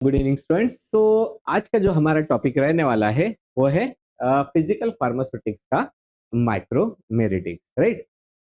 Good evening students. आज का जो हमारा टॉपिक रहने वाला है वो है फिजिकल फार्मास्यूटिक्स का माइक्रोमेरिटिक्स, राइट।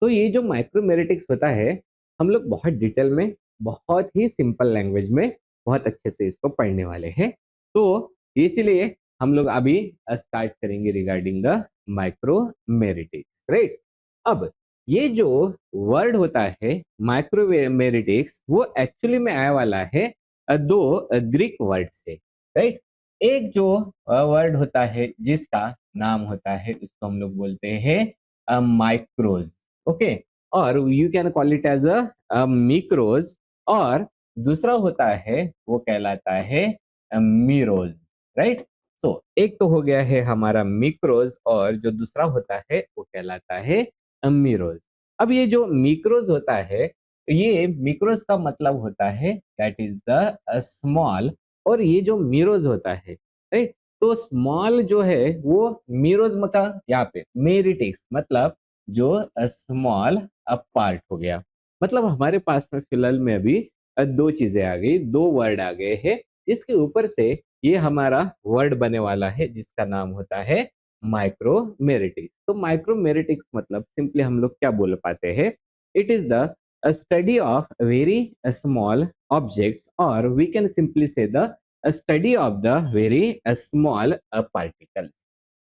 तो ये जो माइक्रोमेरिटिक्स होता है, हम लोग बहुत डिटेल में, बहुत ही सिंपल लैंग्वेज में बहुत अच्छे से इसको पढ़ने वाले हैं। तो इसीलिए हम लोग अभी स्टार्ट करेंगे रिगार्डिंग द माइक्रोमेरिटिक्स, राइट। अब ये जो वर्ड होता है माइक्रोमेरिटिक्स, वो एक्चुअली में आया वाला है दो ग्रीक वर्ड से, राइट। एक जो वर्ड होता है जिसका नाम होता है उसको हम लोग बोलते हैं माइक्रोज, ओके। और you can call it as a micros. और दूसरा होता है वो कहलाता है मीरोज, राइट। सो एक तो हो गया है हमारा मिक्रोज और जो दूसरा होता है वो कहलाता है मीरोज। अब ये जो मिक्रोज होता है, ये मिक्रोज का मतलब होता है दैट इज द स्मॉल। और ये जो मीरोज होता है, राइट, तो स्मॉल जो है वो मीरोज का यहाँ पे मेरिटिक्स मतलब जो स्मॉल पार्ट हो गया। मतलब हमारे पास में फिलहाल में अभी दो चीजें आ गई, दो वर्ड आ गए हैं। इसके ऊपर से ये हमारा वर्ड बने वाला है जिसका नाम होता है माइक्रोमेरिटिक्स। तो माइक्रोमेरिटिक्स मतलब सिंपली हम लोग क्या बोल पाते हैं, it is the a study of very small objects, or we can simply say the a study of the very small particles।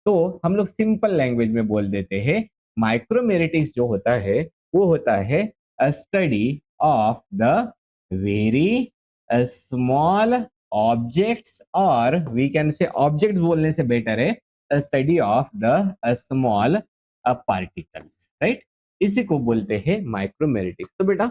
तो हम लोग सिंपल लैंग्वेज में बोल देते हैं माइक्रोमेरिटिक्स जो होता है वो होता है study of the very small objects, और वी कैन से ऑब्जेक्ट्स बोलने से बेटर है study of the small particles, right. इसी को बोलते हैं माइक्रोमेरिटिक्स। तो बेटा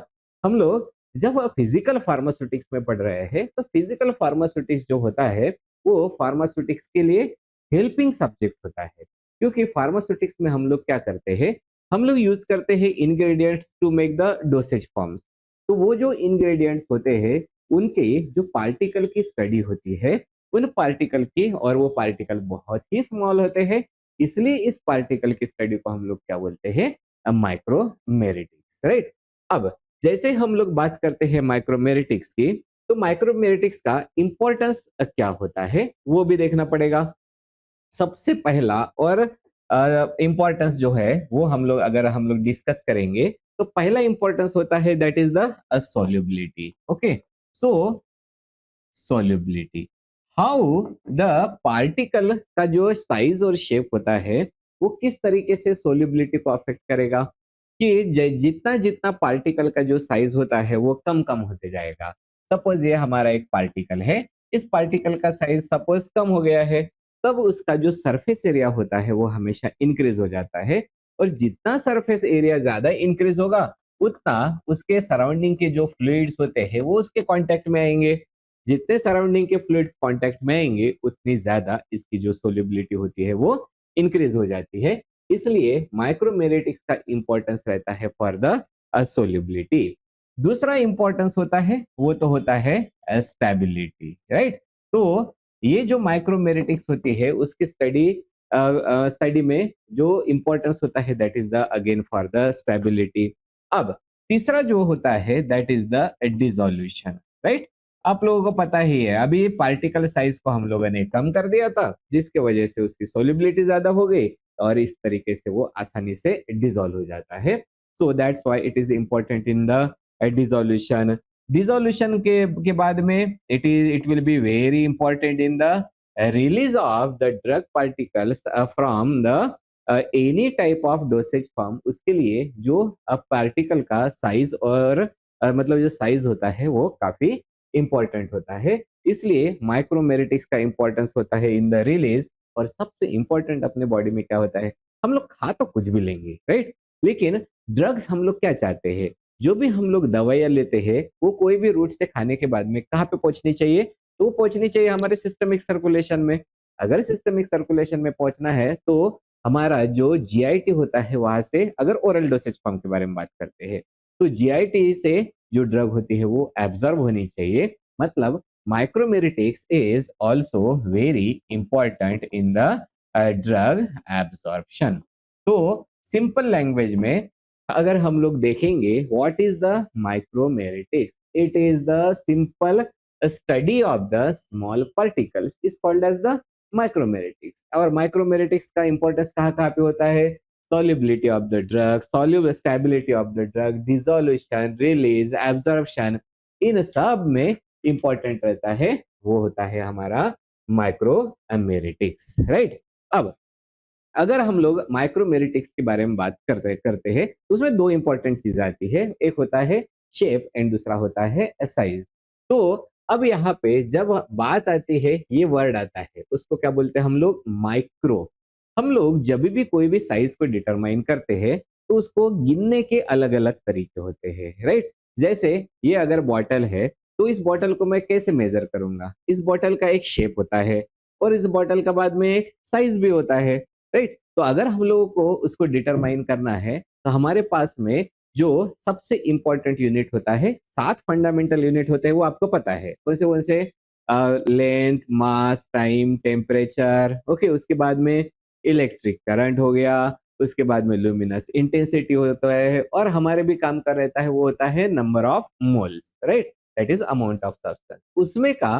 हम लोग जब फिजिकल फार्मास्यूटिक्स में पढ़ रहे हैं तो फिजिकल फार्मास्यूटिक्स जो होता है वो फार्मास्यूटिक्स के लिए हेल्पिंग सब्जेक्ट होता है। क्योंकि फार्मास्यूटिक्स में हम लोग क्या करते हैं, हम लोग यूज करते हैं ingredients to make the dosage forms. तो वो जो इंग्रेडिएंट्स होते हैं उनके जो पार्टिकल की स्टडी होती है, उन पार्टिकल की, और वो पार्टिकल बहुत ही स्मॉल होते हैं, इसलिए इस पार्टिकल की स्टडी को हम लोग क्या बोलते हैं, माइक्रोमेरिटिक्स, राइट। अब जैसे हम लोग बात करते हैं माइक्रोमेरिटिक्स की, तो माइक्रोमेरिटिक्स का इंपॉर्टेंस क्या होता है वो भी देखना पड़ेगा। सबसे पहला और इंपॉर्टेंस जो है वो हम लोग अगर हम लोग डिस्कस करेंगे तो पहला इंपॉर्टेंस होता है that is the solubility, okay. So solubility, how the particle का जो साइज और शेप होता है वो किस तरीके से सोल्यूबिलिटी को अफेक्ट करेगा, कि जितना जितना पार्टिकल का जो साइज होता है वो कम कम होते जाएगा। सपोज ये हमारा एक पार्टिकल है, इस पार्टिकल का साइज सपोज कम हो गया है, तब उसका जो सरफेस एरिया होता है वो हमेशा इंक्रीज हो जाता है। और जितना सरफेस एरिया ज्यादा इंक्रीज होगा उतना उसके सराउंडिंग के जो फ्लूइड्स होते हैं वो उसके कांटेक्ट में आएंगे। जितने सराउंडिंग के फ्लूइड्स कांटेक्ट में आएंगे उतनी ज्यादा इसकी जो सोल्युबिलिटी होती है वो इंक्रीज हो जाती है। इसलिए माइक्रोमेरिटिक्स का इंपॉर्टेंस रहता है फॉर द सोल्युबिलिटी। दूसरा इंपॉर्टेंस होता है वो तो होता है स्टेबिलिटी, राइट। तो ये जो माइक्रोमेरिटिक्स होती है उसकी स्टडी में जो इंपॉर्टेंस होता है that is the again for the stability. अब तीसरा जो होता है that is the dissolution, right. आप लोगों को पता ही है अभी पार्टिकल साइज को हम लोगों ने कम कर दिया था जिसके वजह से उसकी सोल्युबिलिटी ज्यादा हो गई और इस तरीके से वो आसानी से डिसॉल्व हो जाता है। So that's why it is important in the dissolution. Dissolution के बाद में it will be very important in the release of the drug particles from the any type of dosage form. उसके लिए जो पार्टिकल का साइज और मतलब जो साइज होता है वो काफी इंपॉर्टेंट होता है। इसलिए माइक्रोमेरिटिक्स का इंपॉर्टेंस होता है इन द रिलीज। और सबसे इंपॉर्टेंट अपने बॉडी में क्या होता है, हम लोग खा तो कुछ भी लेंगे, राइट, लेकिन ड्रग्स हम लोग क्या चाहते हैं, जो भी हम लोग दवाइयां लेते हैं वो कोई भी रूट से खाने के बाद में कहाँ पे पहुंचनी चाहिए, तो वो पहुंचनी चाहिए हमारे सिस्टमिक सर्कुलेशन में। अगर सिस्टमिक सर्कुलेशन में पहुंचना है तो हमारा जो जीआईटी होता है वहां से, अगर ओरल डोसेज फॉर्म के बारे में बात करते हैं तो जीआईटी से जो ड्रग होती है वो एब्जॉर्ब होनी चाहिए। मतलब micromeritics is also very important in the drug absorption. तो सिंपल लैंग्वेज में अगर हम लोग देखेंगे what is the micromeritics, it is the simple study of the small particles is called as the micromeritics. और माइक्रोमेरिटिक्स का इंपॉर्टेंस कहाँ कहाँ पे होता है? solubility of the drug, soluble stability of the drug, dissolution, release, absorption, इन सब में important रहता है, वो होता है हमारा माइक्रोमेरिटिक्स, राइट। अब अगर हम लोग माइक्रोमेरिटिक्स के बारे में बात करते करते हैं तो उसमें दो इंपॉर्टेंट चीजें आती है, एक होता है शेप एंड दूसरा होता है साइज। तो अब यहाँ पे जब बात आती है, ये वर्ड आता है, उसको क्या बोलते हैं हम लोग? माइक्रो। हम लोग जब भी कोई भी साइज को डिटरमाइन करते हैं तो उसको गिनने के अलग अलग तरीके होते हैं, राइट। जैसे ये अगर बॉटल है तो इस बॉटल को मैं कैसे मेजर करूंगा? इस बॉटल का एक शेप होता है और इस बॉटल का बाद में एक साइज भी होता है, राइट। तो अगर हम लोगों को उसको डिटरमाइन करना है तो हमारे पास में जो सबसे इंपॉर्टेंट यूनिट होता है, 7 फंडामेंटल यूनिट होते हैं, वो आपको पता है कौन से? लेंथ, मास, टाइम, टेम्परेचर, ओके। उसके बाद में इलेक्ट्रिक करंट हो गया, उसके बाद में लुमिनस इंटेंसिटी होता है, और हमारे भी काम का रहता है वो होता है number of moles, right, that is amount of substance. उसमें का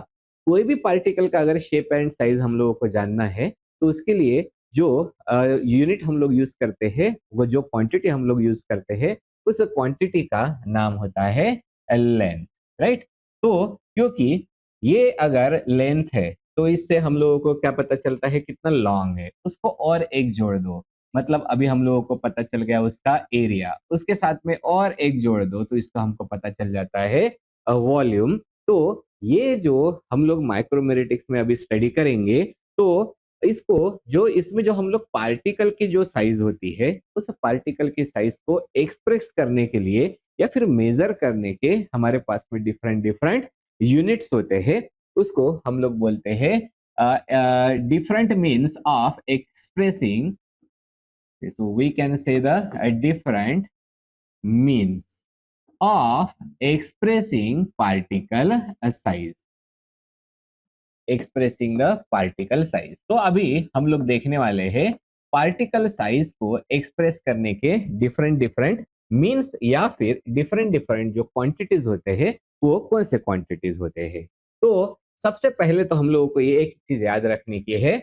कोई भी पार्टिकल का अगर शेप एंड साइज हम लोगों को जानना है तो उसके लिए जो यूनिट हम लोग यूज करते हैं, वो जो क्वांटिटी हम लोग यूज करते हैं, उस क्वांटिटी का नाम होता है लेंथ, राइट। तो क्योंकि ये अगर लेंथ है तो इससे हम लोगों को क्या पता चलता है कितना लॉन्ग है, उसको और एक जोड़ दो, मतलब अभी हम लोगों को पता चल गया उसका एरिया, उसके साथ में और एक जोड़ दो तो इसका हमको पता चल जाता है वॉल्यूम। तो ये जो हम लोग माइक्रोमेरिटिक्स में अभी स्टडी करेंगे, तो इसको जो इसमें जो हम लोग पार्टिकल की जो साइज होती है, उस पार्टिकल की साइज को एक्सप्रेस करने के लिए या फिर मेजर करने के हमारे पास में डिफरेंट डिफरेंट यूनिट्स होते हैं, उसको हम लोग बोलते हैं different means of expressing. So we can say the different means of expressing particle size, expressing the particle size. तो अभी हम लोग देखने वाले हैं पार्टिकल साइज को एक्सप्रेस करने के डिफरेंट डिफरेंट मीन्स या फिर डिफरेंट डिफरेंट जो क्वांटिटीज होते हैं, वो कौन से क्वांटिटीज होते हैं। तो सबसे पहले तो हम लोगों को ये एक चीज याद रखने की है,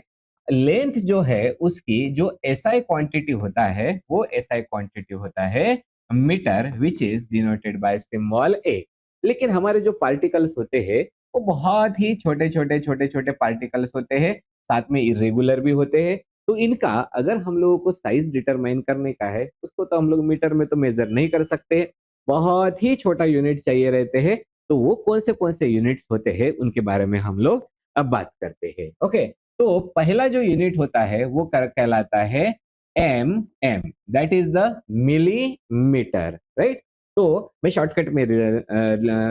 लेंथ जो है उसकी जो एसआई क्वांटिटी होता है, वो एसआई क्वांटिटी होता है metre, which is denoted by symbol A. लेकिन हमारे जो पार्टिकल्स होते हैं वो बहुत ही छोटे छोटे छोटे छोटे पार्टिकल्स होते हैं, साथ में इरेगुलर भी होते हैं। तो इनका अगर हम लोगों को साइज डिटरमाइन करने का है, उसको तो हम लोग मीटर में तो मेजर नहीं कर सकते, बहुत ही छोटा यूनिट चाहिए रहते हैं। तो वो कौन से यूनिट्स होते हैं उनके बारे में हम लोग अब बात करते हैं, ओके। तो पहला जो यूनिट होता है वो कहलाता है M M, that is the millimetre, right. तो मैं शॉर्टकट में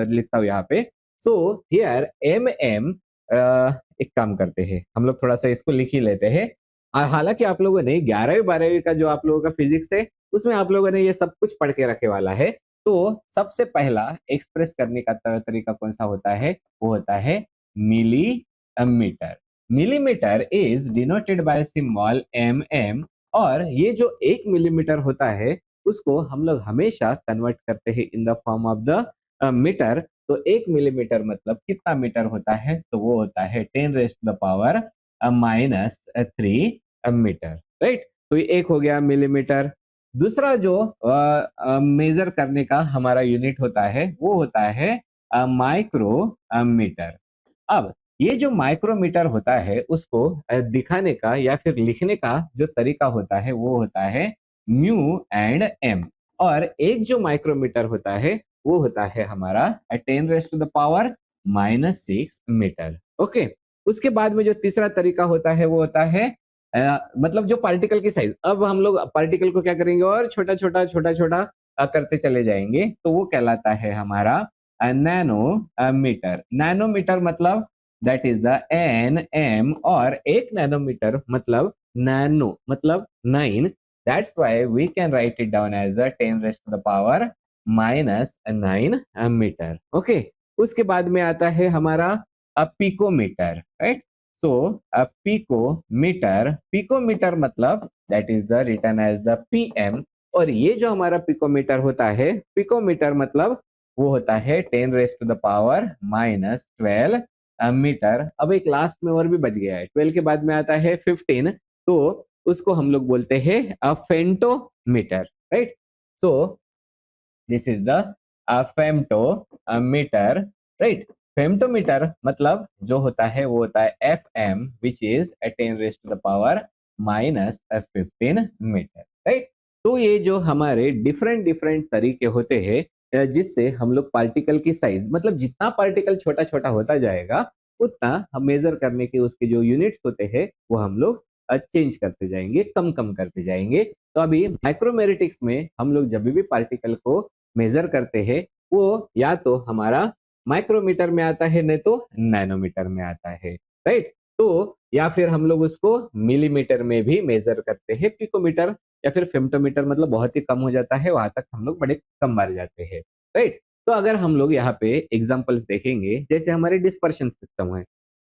लिखता हूँ यहाँ पे। सो हियर एम एम, एक काम करते हैं हम लोग, थोड़ा सा इसको लिख ही लेते हैं। हालांकि आप लोगों ने 11वीं 12वीं का जो आप लोगों का फिजिक्स है, उसमें आप लोगों ने ये सब कुछ पढ़ के रखे वाला है। तो सबसे पहला एक्सप्रेस करने का तरीका कौन सा होता है? वो होता है millimetre. Millimetre is denoted by symbol M M, और ये जो 1 मिलीमीटर होता है उसको हम लोग हमेशा कन्वर्ट करते हैं in the form of the metre. तो 1 मिलीमीटर मतलब कितना मीटर होता है? तो वो होता है 10 raised to the power -3 metre, right. तो ये एक हो गया मिलीमीटर। दूसरा जो मेजर करने का हमारा यूनिट होता है वो होता है माइक्रोमीटर। अब ये जो माइक्रोमीटर होता है उसको दिखाने का या फिर लिखने का जो तरीका होता है वो होता है म्यू एंड एम, और एक जो माइक्रोमीटर होता है वो होता है हमारा 10 raised to the power -6 metre, okay. उसके बाद में जो तीसरा तरीका होता है वो होता है मतलब जो पार्टिकल की साइज, अब हम लोग पार्टिकल को क्या करेंगे और छोटा छोटा छोटा छोटा करते चले जाएंगे, तो वो कहलाता है हमारा नैनोमीटर। नैनोमीटर मतलब that is the N M, और 1 नैनोमीटर मतलब नैनो मतलब 9, that's why we can write it down as 10 raised to the power -9 metre, okay. उसके बाद में आता है हमारा picometre, right. So picometre, picometre मतलब that is the written as the P, M ये जो हमारा पिकोमीटर होता है, पिकोमीटर मतलब वो होता है 10⁻⁻12 मीटर। अब एक लास्ट में और भी बच गया है, 12 के बाद में आता है 15, तो उसको हम लोग बोलते हैं femtometre, right. So this is the femtometre, right. Femtometre मतलब जो होता है वो होता है F M, which is 10⁻⁻15 metre, right. तो ये जो हमारे डिफरेंट डिफरेंट तरीके होते हैं जिससे हम लोग पार्टिकल की साइज, मतलब जितना पार्टिकल छोटा छोटा होता जाएगा उतना हम मेजर करने के उसके जो यूनिट्स होते हैं वो हम लोग चेंज करते जाएंगे, कम कम करते जाएंगे। तो अभी माइक्रोमेरिटिक्स में हम लोग जब भी पार्टिकल को मेजर करते हैं वो या तो हमारा माइक्रोमीटर में आता है, नहीं तो नैनोमीटर में आता है, राइट। तो या फिर हम लोग उसको मिलीमीटर में भी मेजर करते हैं, पिकोमीटर या फिर फेम्टोमीटर मतलब बहुत ही कम हो जाता है, वहां तक हम लोग बड़े कम बार जाते हैं, राइट। तो अगर हम लोग यहाँ पे एग्जांपल्स देखेंगे, जैसे हमारे डिस्पर्शन सिस्टम है।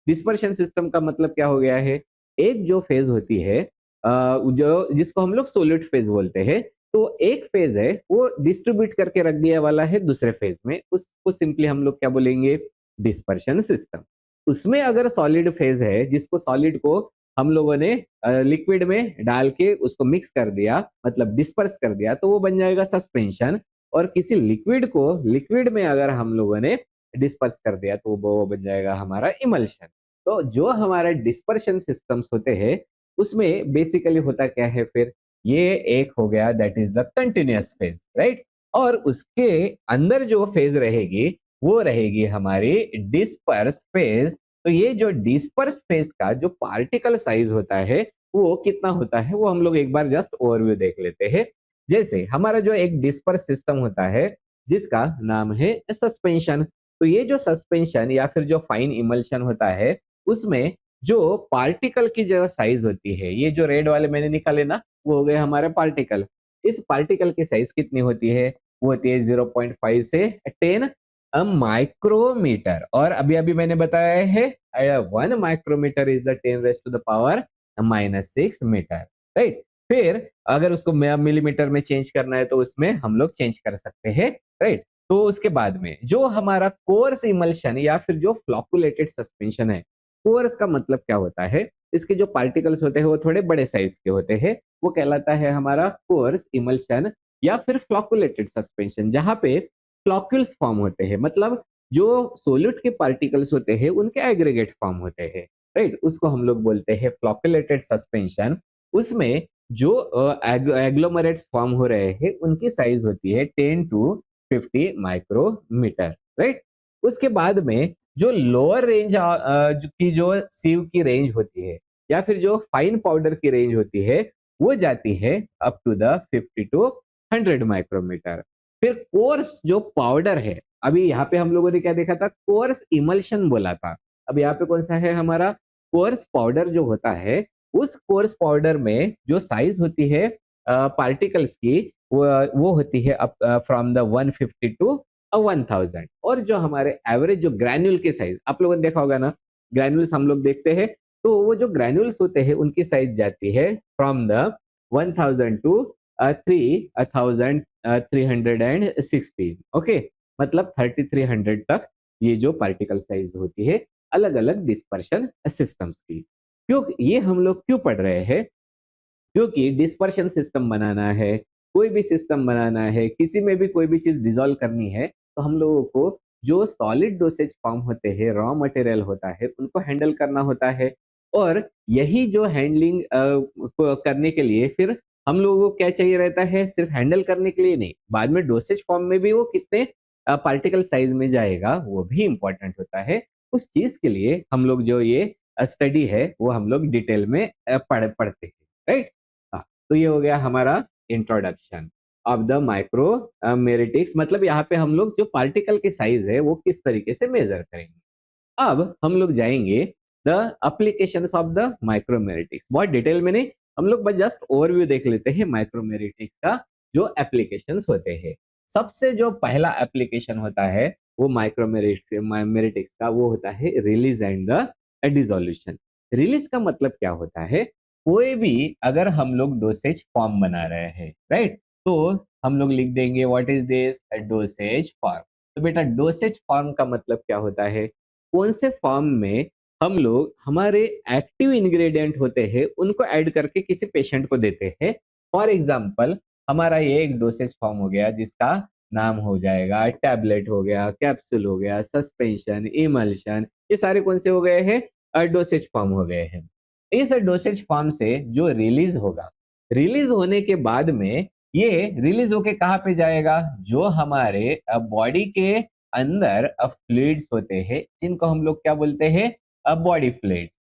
डिस्पर्शन सिस्टम का मतलब क्या हो गया है, एक जो फेज होती है जो जिसको हम लोग सोलिड फेज बोलते हैं, तो एक फेज है वो डिस्ट्रीब्यूट करके रख दिया वाला है दूसरे फेज में, उसको सिंपली हम लोग क्या बोलेंगे, डिस्पर्शन सिस्टम। उसमें अगर सॉलिड फेज है जिसको सॉलिड को हम लोगों ने लिक्विड में डाल के उसको मिक्स कर दिया, मतलब डिस्पर्स कर दिया, तो वो बन जाएगा सस्पेंशन। और किसी लिक्विड को लिक्विड में अगर हम लोगों ने डिस्पर्स कर दिया तो वो बन जाएगा हमारा इमल्शन। तो जो हमारा डिस्पर्शन सिस्टम्स होते हैं उसमें बेसिकली होता क्या है, फिर ये एक हो गया that is the continuous phase, right. और उसके अंदर जो फेज रहेगी वो रहेगी हमारी डिस्पर्स फेज। तो ये जो डिस्पर्स फेज का जो पार्टिकल साइज होता है वो कितना होता है, वो हम लोग एक बार जस्ट ओवरव्यू देख लेते हैं। जैसे हमारा जो एक डिस्पर्स सिस्टम होता है जिसका नाम है सस्पेंशन, तो ये जो सस्पेंशन या फिर जो फाइन इमल्शन होता है उसमें जो पार्टिकल की जो साइज होती है, ये जो रेड वाले मैंने निकाले ना वो हो गए हमारे पार्टिकल। इस पार्टिकल की साइज कितनी होती है, वो होती है 0.5 से 10 माइक्रोमीटर। और अभी अभी मैंने बताया है 1 micrometre is the 10⁻⁻6 metre, right. फिर अगर उसको मिलीमीटर में चेंज करना है तो उसमें हम लोग चेंज कर सकते हैं, राइट। तो उसके बाद में जो हमारा कोर्स इमल्शन या फिर जो फ्लॉकुलेटेड सस्पेंशन है, कोर्स का मतलब क्या होता है, इसके जो पार्टिकल्स होते हैं वो थोड़े बड़े साइज के होते हैं, वो कहलाता है हमारा कोर्स इमल्शन या फिर फ्लॉकुलेटेड सस्पेंशन, जहां पे फ्लॉक्यूल्स फॉर्म होते हैं, मतलब जो सोलिड के पार्टिकल्स होते हैं उनके एग्रीगेट फॉर्म होते हैं, राइट। उसको हम लोग बोलते हैं फ्लॉकुलेटेड सस्पेंशन। उसमें जो एग्लोमरेट्स फॉर्म हो रहे हैं उनकी साइज होती है 10 to 50 माइक्रोमीटर, राइट। उसके बाद में जो लोअर रेंज की जो सीव की रेंज होती है या फिर जो फाइन पाउडर की रेंज होती है वो जाती है up to the 50 to 100 micrometre. फिर कोर्स जो पाउडर है, अभी यहाँ पे हम लोगों ने क्या देखा था, कोर्स इमल्शन बोला था। अब यहाँ पे कौन सा है हमारा कोर्स पाउडर जो होता है, उस कोर्स पाउडर में जो साइज होती है पार्टिकल्स की वो होती है फ्रॉम द 150 to 1000। और जो हमारे एवरेज जो ग्रैन्यूल के साइज आप लोगों ने देखा होगा ना, ग्रैन्यूल्स हम लोग देखते हैं, तो वो जो ग्रैन्यूल्स होते हैं उनकी साइज जाती है फ्रॉम द 1000 to 3316, ओके। मतलब 3300 तक ये जो पार्टिकल साइज होती है अलग अलग डिस्पर्शन सिस्टम्स की। क्यों ये हम लोग क्यों पढ़ रहे हैं, क्योंकि डिस्पर्शन सिस्टम बनाना है, कोई भी सिस्टम बनाना है, किसी में भी कोई भी चीज डिसॉल्व करनी है, तो हम लोगों को जो सॉलिड डोसेज फॉर्म होते हैं, रॉ मटेरियल होता है, उनको हैंडल करना होता है। और यही जो हैंडलिंग करने के लिए फिर हम लोगों को क्या चाहिए रहता है, सिर्फ हैंडल करने के लिए नहीं, बाद में डोसेज फॉर्म में भी वो कितने पार्टिकल साइज में जाएगा वो भी इंपॉर्टेंट होता है। उस चीज के लिए हम लोग जो ये स्टडी है वो हम लोग डिटेल में पढ़ते हैं, राइट। हाँ, तो ये हो गया हमारा इंट्रोडक्शन ऑफ द माइक्रो मेरिटिक्स, मतलब यहाँ पे हम लोग जो पार्टिकल की साइज है वो किस तरीके से मेजर करेंगे। अब हम लोग जाएंगे the applications of the micromeritics, बहुत डिटेल में नहीं, हम लोग बस जस्ट ओवरव्यू देख लेते हैं माइक्रोमेरिटिक्स का जो एप्लीकेशंस होते हैं। सबसे जो पहला एप्लीकेशन होता है वो माइक्रोमेरिटिक्स का वो होता है release and the dissolution. Release का मतलब क्या होता है, कोई भी अगर हम लोग डोसेज फॉर्म बना रहे हैं, राइट, तो हम लोग लिख देंगे what is this dosage form. तो बेटा डोसेज फॉर्म का मतलब क्या होता है? कौन से फॉर्म में हम लोग हमारे एक्टिव इंग्रेडिएंट होते हैं उनको ऐड करके किसी पेशेंट को देते हैं। फॉर एग्जांपल हमारा ये एक डोसेज फॉर्म हो गया जिसका नाम हो जाएगा टैबलेट हो गया, कैप्सूल हो गया, सस्पेंशन, इमल्शन, ये सारे कौन से हो गए हैं? डोसेज फॉर्म हो गए हैं। इस डोसेज फॉर्म से जो रिलीज होगा, रिलीज होने के बाद में ये रिलीज होके कहाँ पे जाएगा? जो हमारे बॉडी के अंदर फ्लूइड्स होते हैं जिनको हम लोग क्या बोलते हैं? Body fluids.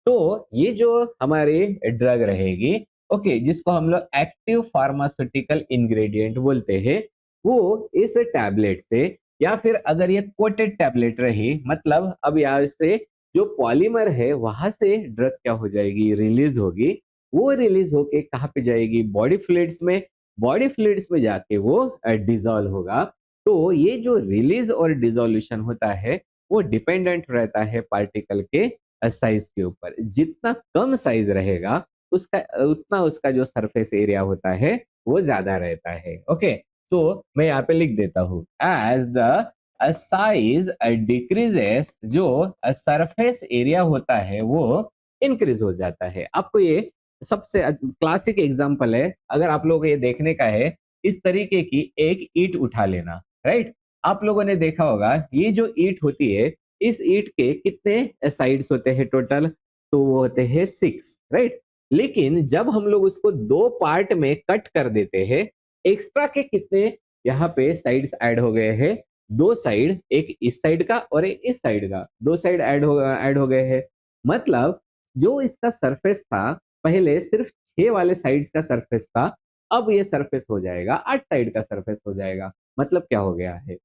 तो ये जो हमारी ड्रग रहेगी, ओके, जिसको हम लोग एक्टिव फार्मास्यूटिकल इंग्रेडिएंट बोलते हैं, वो इस टैबलेट से या फिर अगर ये कोटेड टैबलेट रही, मतलब अब यहाँ से जो पॉलीमर है वहां से ड्रग क्या हो जाएगी? रिलीज होगी। वो रिलीज होके कहाँ पे जाएगी? बॉडी फ्लूइड्स में। बॉडी फ्लूइड्स में जाके वो डिजॉल्व होगा। तो ये जो रिलीज और डिसोल्यूशन होता है वो डिपेंडेंट रहता है पार्टिकल के साइज के ऊपर। जितना कम साइज रहेगा उसका उतना उसका जो सरफेस एरिया होता है वो ज्यादा रहता है। ओके, सो मैं यहाँ पे लिख देता हूँ एज द साइज डिक्रीजेस, जो सरफेस एरिया होता है वो इंक्रीज हो जाता है। आपको ये सबसे क्लासिक एग्जांपल है, अगर आप लोगों को ये देखने का है, इस तरीके की एक ईंट उठा लेना, राइट। आप लोगों ने देखा होगा ये जो ईंट होती है, इस ईंट के कितने साइड्स होते हैं टोटल? तो वो होते हैं 6, राइट। लेकिन जब हम लोग उसको दो पार्ट में कट कर देते हैं, एक्स्ट्रा के कितने यहाँ पे साइड्स ऐड हो गए हैं? दो साइड, एक इस साइड का और एक इस साइड का, दो साइड ऐड हो गए हैं। मतलब जो इसका सरफेस था पहले सिर्फ 6 वाले साइड्स का सरफेस था, अब ये सरफेस हो जाएगा 8 साइड का सरफेस हो जाएगा। मतलब क्या हो गया है?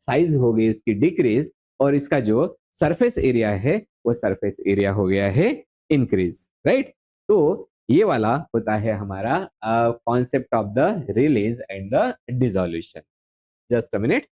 साइज हो गई इसकी डिक्रीज और इसका जो सरफेस एरिया है वो सरफेस एरिया हो गया है इंक्रीज, राइट। तो ये वाला होता है हमारा concept of the release and the dissolution. Just a minute.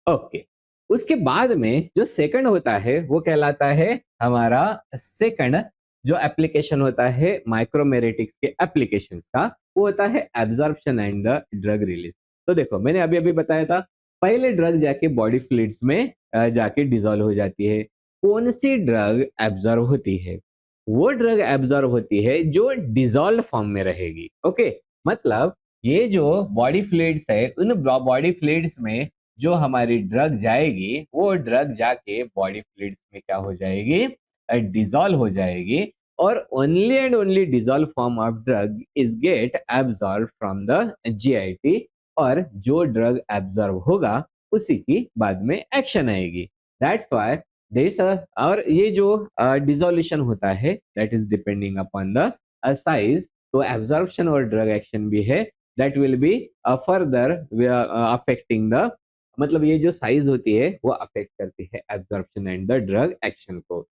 Okay, उसके बाद में जो सेकंड होता है वो कहलाता है हमारा सेकंड जो एप्लीकेशन होता है माइक्रोमेरेटिक्स के एप्लीकेशंस का, वो होता है absorption and the drug release. तो देखो मैंने अभी अभी बताया था, पहले ड्रग जाके बॉडी फ्लूइड्स में जाके डिसॉल्व हो जाती है। कौन सी ड्रग एब्जॉर्व होती है? वो ड्रग एब्जॉर्व होती है जो डिसॉल्व फॉर्म में रहेगी। ओके, मतलब ये जो बॉडी फ्लूइड्स है, उन बॉडी फ्लूइड्स में जो हमारी ड्रग जाएगी, वो ड्रग जाके बॉडी फ्लूइड्स में क्या हो जाएगी? डिसॉल्व हो जाएगी। और only and only dissolve form of drug is get absorb from the GIT, और जो ड्रग एब्जॉर्ब होगा उसी की बाद में एक्शन आएगी। दैट्स व्हाई देयर और ये जो डिसोल्यूशन होता है that is depending upon the size. तो एब्जॉर्प्शन और ड्रग एक्शन भी है, that will be further affecting the, मतलब ये जो साइज होती है वो अफेक्ट करती है absorption and the drug action को।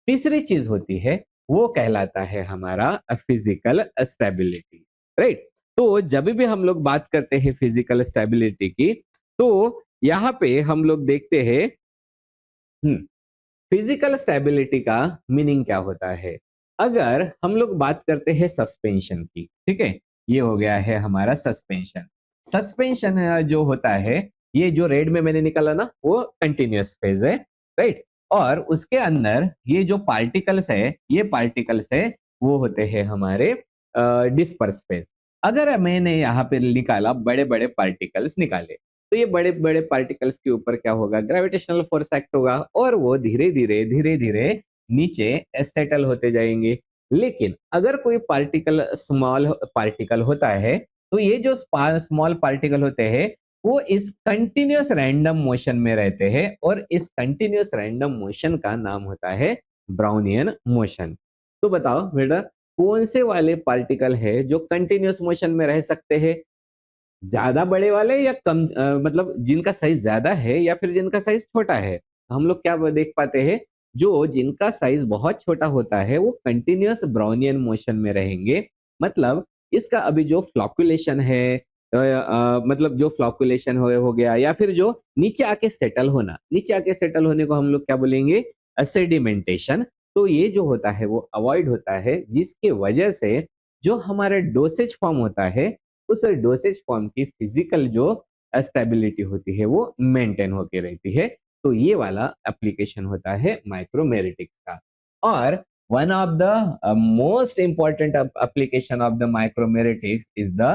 तीसरी चीज होती है वो कहलाता है हमारा फिजिकल स्टेबिलिटी, राइट। तो जब भी हम लोग बात करते हैं फिजिकल स्टेबिलिटी की, तो यहाँ पे हम लोग देखते हैं फिजिकल स्टेबिलिटी का मीनिंग क्या होता है। अगर हम लोग बात करते हैं सस्पेंशन की, ठीक है, ये हो गया है हमारा सस्पेंशन। सस्पेंशन जो होता है, ये जो रेड में मैंने निकाला ना, वो कंटिन्यूअस फेज है, राइट। और उसके अंदर ये जो पार्टिकल्स है, ये पार्टिकल्स है वो होते हैं हमारे डिस्पर्स फेज। अगर मैंने यहाँ पे निकाला बड़े बड़े पार्टिकल्स निकाले, तो ये बड़े बड़े पार्टिकल्स के ऊपर क्या होगा? ग्रेविटेशनल फोर्स एक्ट होगा और वो धीरे धीरे नीचे सेटल होते जाएंगे। लेकिन अगर कोई पार्टिकल स्मॉल पार्टिकल होता है, तो ये जो स्मॉल पार्टिकल होते हैं वो इस कंटिन्यूअस रैंडम मोशन में रहते हैं, और इस कंटिन्यूअस रैंडम मोशन का नाम होता है ब्राउनियन मोशन। तो बताओ बेटा, कौन से वाले पार्टिकल है जो कंटिन्यूअस मोशन में रह सकते हैं? ज्यादा बड़े वाले या कम, मतलब जिनका साइज ज्यादा है या फिर जिनका साइज छोटा है? हम लोग क्या देख पाते हैं, जो जिनका साइज बहुत छोटा होता है वो कंटिन्यूअस ब्राउनियन मोशन में रहेंगे। मतलब इसका अभी जो फ्लॉकुलेशन है, मतलब जो फ्लॉकुलेशन हो गया, या फिर जो नीचे आके सेटल होना, नीचे आके सेटल होने को हम लोग क्या बोलेंगे? सेडिमेंटेशन। तो ये जो होता है वो अवॉइड होता है, जिसकी वजह से जो हमारा डोसेज फॉर्म होता है, उस डोसेज फॉर्म की फिजिकल जो स्टेबिलिटी होती है वो मेंटेन होके रहती है। तो ये वाला एप्लीकेशन होता है माइक्रोमेरिटिक्स का। और one of the most important application of the micromeritics is the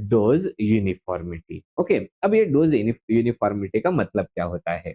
dose uniformity. Okay, अब ये डोज यूनिफॉर्मिटी का मतलब क्या होता है?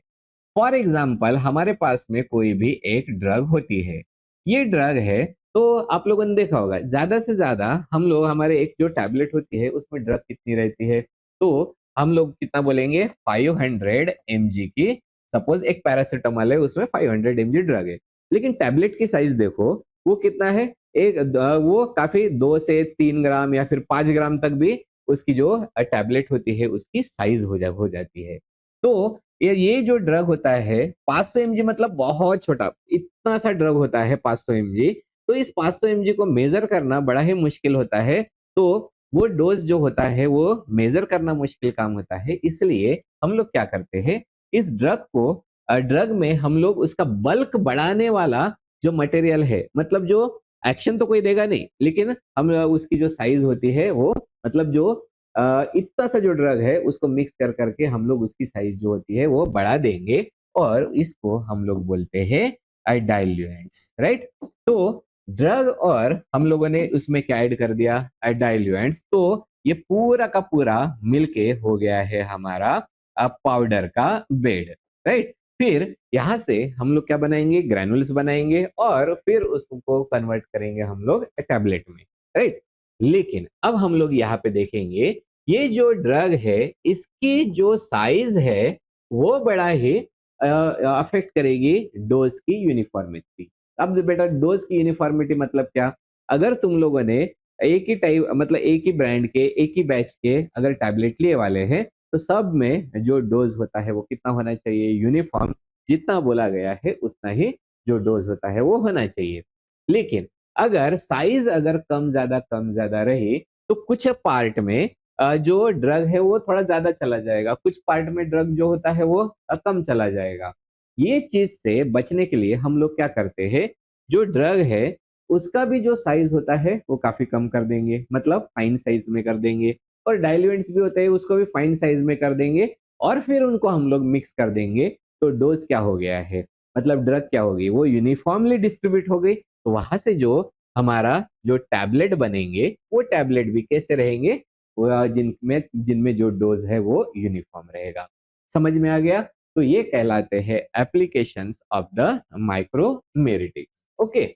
फॉर एग्जाम्पल हमारे पास में कोई भी एक ड्रग होती है, ये ड्रग है, तो आप लोगों ने देखा होगा ज्यादा से ज्यादा हम लोग हमारे एक जो टैबलेट होती है उसमें ड्रग कितनी रहती है, तो हम लोग कितना बोलेंगे 500 mg की। सपोज एक पैरासिटामोल है, उसमें 500 mg ड्रग है, लेकिन टैबलेट की साइज देखो वो कितना है, वो काफी 2 से 3 ग्राम या फिर 5 ग्राम तक भी उसकी जो टैबलेट होती है उसकी साइज हो जाती है। तो ये जो ड्रग होता है 500 mg मतलब बहुत छोटा, इतना सा ड्रग होता है 500 mg। तो इस 500 mg को मेजर करना बड़ा ही मुश्किल होता है। तो वो डोज जो होता है वो मेजर करना मुश्किल काम होता है, इसलिए हम लोग क्या करते हैं, इस ड्रग को ड्रग में हम लोग उसका बल्क बढ़ाने वाला जो मटेरियल है, मतलब जो एक्शन तो कोई देगा नहीं, लेकिन हम उसकी जो साइज होती है वो, मतलब जो इतना सा जो ड्रग है उसको मिक्स कर करके हम लोग उसकी साइज जो होती है वो बढ़ा देंगे, और इसको हम लोग बोलते हैं डाइल्यूएंट्स, राइट। तो ड्रग और हम लोगों ने उसमें क्या ऐड कर दिया, डाइल्यूएंट्स, तो ये पूरा का पूरा मिलके हो गया है हमारा पाउडर का बेड, राइट। फिर यहाँ से हम लोग क्या बनाएंगे, ग्रैनुल्स बनाएंगे, और फिर उसको कन्वर्ट करेंगे हम लोग टैबलेट में, राइट। लेकिन अब हम लोग यहाँ पे देखेंगे, ये जो ड्रग है इसकी जो साइज है वो बड़ा ही अफेक्ट करेगी डोज की यूनिफॉर्मिटी। अब बेटा डोज की यूनिफॉर्मिटी मतलब क्या, अगर तुम लोगों ने एक ही टाइप, मतलब एक ही ब्रांड के एक ही बैच के अगर टैबलेट लिए वाले हैं, तो सब में जो डोज होता है वो कितना होना चाहिए, यूनिफॉर्म, जितना बोला गया है उतना ही जो डोज होता है वो होना चाहिए। लेकिन अगर साइज अगर कम ज्यादा रही, तो कुछ पार्ट में जो ड्रग है वो थोड़ा ज्यादा चला जाएगा, कुछ पार्ट में ड्रग जो होता है वो कम चला जाएगा। ये चीज से बचने के लिए हम लोग क्या करते हैं, जो ड्रग है उसका भी जो साइज होता है वो काफी कम कर देंगे, मतलब फाइन साइज में कर देंगे, और डाइल्यूएंट्स भी होते हैं उसको भी फाइन साइज में कर देंगे, और फिर उनको हम लोग मिक्स कर देंगे। तो डोज क्या हो गया है, मतलब ड्रग क्या होगी, वो यूनिफॉर्मली डिस्ट्रीब्यूट हो गई। तो वहां से जो हमारा जो टैबलेट बनेंगे वो टैबलेट भी कैसे रहेंगे, जिनमें जिनमें जो डोज है वो यूनिफॉर्म रहेगा। समझ में आ गया? तो ये कहलाते हैं applications of the micromeritics. Okay,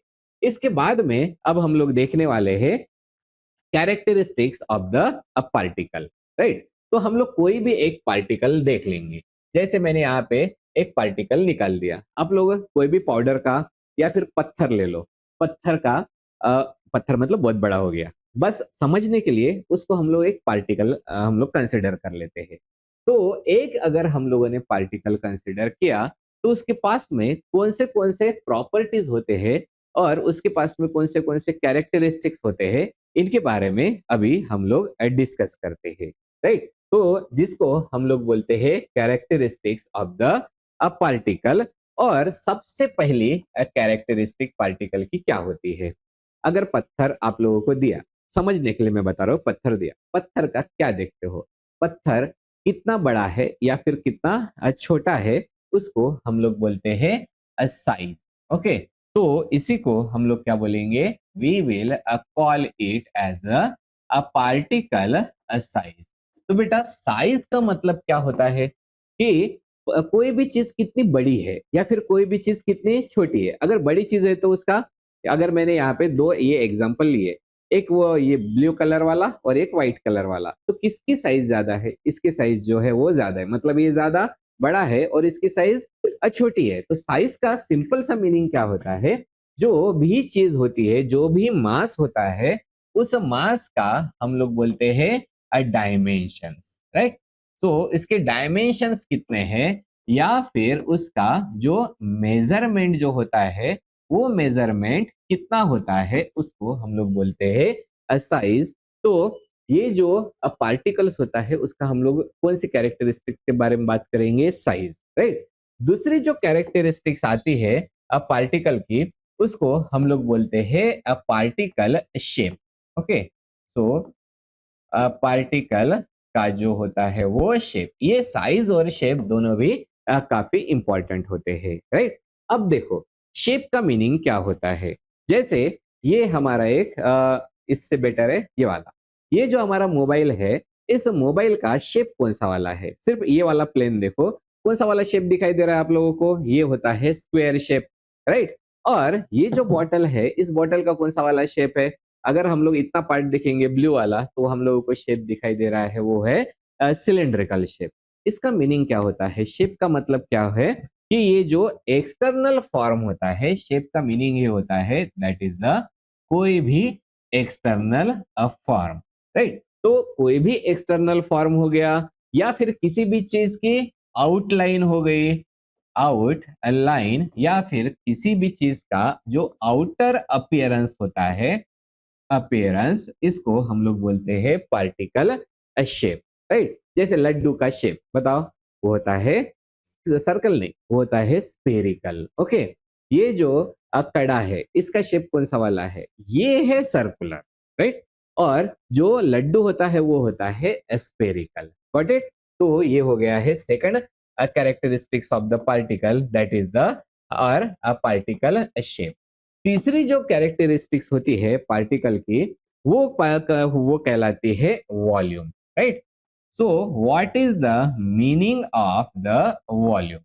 इसके बाद में अब हम लोग देखने वाले हैं characteristics of the particle, right. तो हम लोग कोई भी एक पार्टिकल देख लेंगे, जैसे मैंने यहाँ पे एक पार्टिकल निकाल दिया, आप लोग कोई भी पाउडर का या फिर पत्थर ले लो, पत्थर का पत्थर मतलब बहुत बड़ा हो गया, बस समझने के लिए उसको हम लोग एक पार्टिकल हम लोग कंसिडर कर लेते हैं। तो एक अगर हम लोगों ने पार्टिकल कंसिडर किया, तो उसके पास में कौन से प्रॉपर्टीज होते हैं और उसके पास में कौन से कैरेक्टरिस्टिक्स होते हैं, इनके बारे में अभी हम लोग डिस्कस करते हैं, राइट। तो जिसको हम लोग बोलते हैं कैरेक्टरिस्टिक्स ऑफ द पार्टिकल। और सबसे पहली कैरेक्टरिस्टिक पार्टिकल की क्या होती है, अगर पत्थर आप लोगों को दिया, समझने के लिए मैं बता रहा हूँ, पत्थर दिया, पत्थर का क्या देखते हो, पत्थर कितना बड़ा है या फिर कितना छोटा है, उसको हम लोग बोलते हैं साइज। ओके, तो इसी को हम लोग क्या बोलेंगे, we will call it as a particle size. तो बेटा साइज का मतलब क्या होता है कि कोई भी चीज कितनी बड़ी है या फिर कोई भी चीज कितनी छोटी है। अगर बड़ी चीज है तो उसका, अगर मैंने यहाँ पे दो ये एग्जांपल लिए, एक वो ये ब्लू कलर वाला और एक व्हाइट कलर वाला, तो किसकी साइज ज्यादा है, इसकी साइज जो है वो ज्यादा है, मतलब ये ज्यादा बड़ा है और इसकी साइज छोटी है। तो साइज का सिंपल सा मीनिंग क्या होता है, जो भी चीज होती है, जो भी मास होता है, उस मास का हम लोग बोलते हैं डायमेंशंस, राइट। तो इसके डायमेंशंस कितने हैं या फिर उसका जो मेजरमेंट जो होता है वो मेजरमेंट कितना होता है, उसको हम लोग बोलते हैं साइज। तो ये जो पार्टिकल्स होता है उसका हम लोग कौन सी कैरेक्टरिस्टिक के बारे में बात करेंगे, साइज, राइट। दूसरी जो कैरेक्टरिस्टिक्स आती है पार्टिकल की, उसको हम लोग बोलते हैं particle shape. Okay, so particle का जो होता है वो शेप, ये साइज और शेप दोनों भी काफी इंपॉर्टेंट होते हैं, राइट। अब देखो शेप का मीनिंग क्या होता है। जैसे ये हमारा एक इससे बेटर है ये वाला, ये जो हमारा मोबाइल है, इस मोबाइल का शेप कौन सा वाला है। सिर्फ ये वाला प्लेन देखो, कौन सा वाला शेप दिखाई दे रहा है आप लोगों को, ये होता है स्क्वायर शेप, राइट। और ये जो बॉटल है, इस बॉटल का कौन सा वाला शेप है। अगर हम लोग इतना पार्ट देखेंगे ब्लू वाला, तो हम लोगों को शेप दिखाई दे रहा है, वो है सिलेंड्रिकल शेप। इसका मीनिंग क्या होता है, शेप का मतलब क्या है कि ये जो एक्सटर्नल फॉर्म होता है, शेप का मीनिंग ये होता है दैट इज द कोई भी एक्सटर्नल फॉर्म, राइट। तो कोई भी एक्सटर्नल फॉर्म हो गया, या फिर किसी भी चीज की आउटलाइन हो गई, आउट लाइन, या फिर किसी भी चीज का जो आउटर अपीयरेंस होता है, अपीयरेंस, इसको हम लोग बोलते हैं पार्टिकल शेप, राइट। जैसे लड्डू का शेप बताओ, वो होता है सर्कल, नहीं, वो होता है स्पेरिकल। ओके, ये जो कड़ा है, इसका शेप कौन सा वाला है, ये है सर्कुलर, राइट। और जो लड्डू होता है वो होता है स्पेरिकल, गॉट इट। तो ये हो गया है second characteristics of the particle, that is the और पार्टिकल शेप। तीसरी जो कैरेक्टरिस्टिक्स होती है पार्टिकल की, वो कहलाती है volume, right. So what is the meaning of the volume.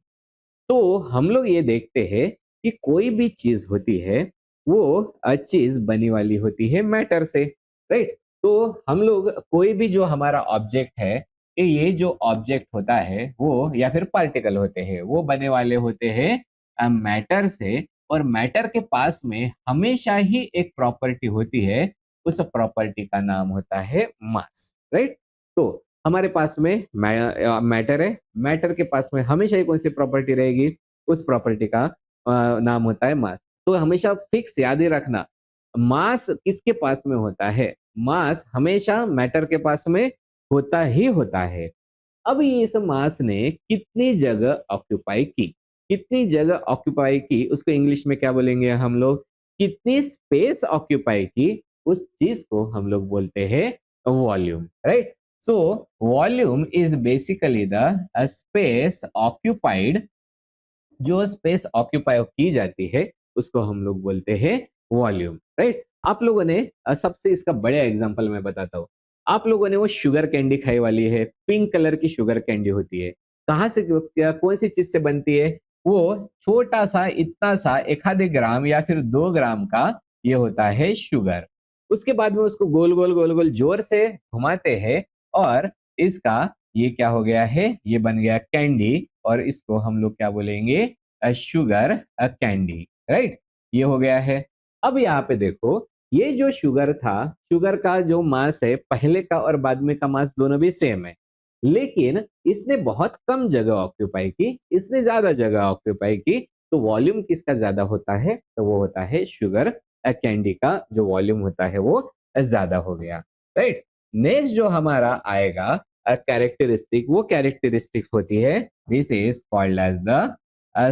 तो हम लोग ये देखते हैं कि कोई भी चीज होती है, वो चीज बनी वाली होती है मैटर से, राइट। तो हम लोग कोई भी जो हमारा ऑब्जेक्ट है, ये जो ऑब्जेक्ट होता है वो, या फिर पार्टिकल होते हैं, वो बने वाले होते हैं मैटर से। और मैटर के पास में हमेशा ही एक प्रॉपर्टी होती है, उस प्रॉपर्टी का नाम होता है मास, राइट। तो हमारे पास में मैटर है, मैटर के पास में हमेशा ही कौन सी प्रॉपर्टी रहेगी, उस प्रॉपर्टी का नाम होता है मास। तो हमेशा फिक्स याद ही रखना, मास किसके पास में होता है, मास हमेशा मैटर के पास में होता ही होता है। अब ये इस मास ने कितनी जगह ऑक्यूपाई की, कितनी जगह ऑक्यूपाई की, उसको इंग्लिश में क्या बोलेंगे हम लोग, कितनी स्पेस ऑक्यूपाई की, उस चीज को हम लोग बोलते हैं volume, right. So volume is basically the space occupied, जो स्पेस ऑक्यूपाई की जाती है उसको हम लोग बोलते हैं वॉल्यूम, राइट। आप लोगों ने सबसे इसका बड़ा एग्जांपल मैं बताता हूँ। आप लोगों ने वो शुगर कैंडी खाई वाली है, पिंक कलर की शुगर कैंडी होती है, कहाँ से, कौन सी चीज से बनती है, वो छोटा सा, इतना सा, एक आधे ग्राम या फिर 2 ग्राम का ये होता है शुगर। उसके बाद में उसको गोल गोल गोल गोल जोर से घुमाते हैं, और इसका ये क्या हो गया है, ये बन गया कैंडी, और इसको हम लोग क्या बोलेंगे, शुगर कैंडी, राइट। ये हो गया है। अब यहाँ पे देखो, ये जो शुगर था, शुगर का जो मास है, पहले का और बाद में का मास दोनों भी सेम है, लेकिन इसने बहुत कम जगह ऑक्यूपाई की, इसने ज्यादा जगह ऑक्यूपाई की। तो वॉल्यूम किसका ज्यादा होता है, तो वो होता है शुगर कैंडी का, जो वॉल्यूम होता है वो ज्यादा हो गया, राइट। नेक्स्ट जो हमारा आएगा कैरेक्टरिस्टिक, वो कैरेक्टरिस्टिक्स होती है, this is called as the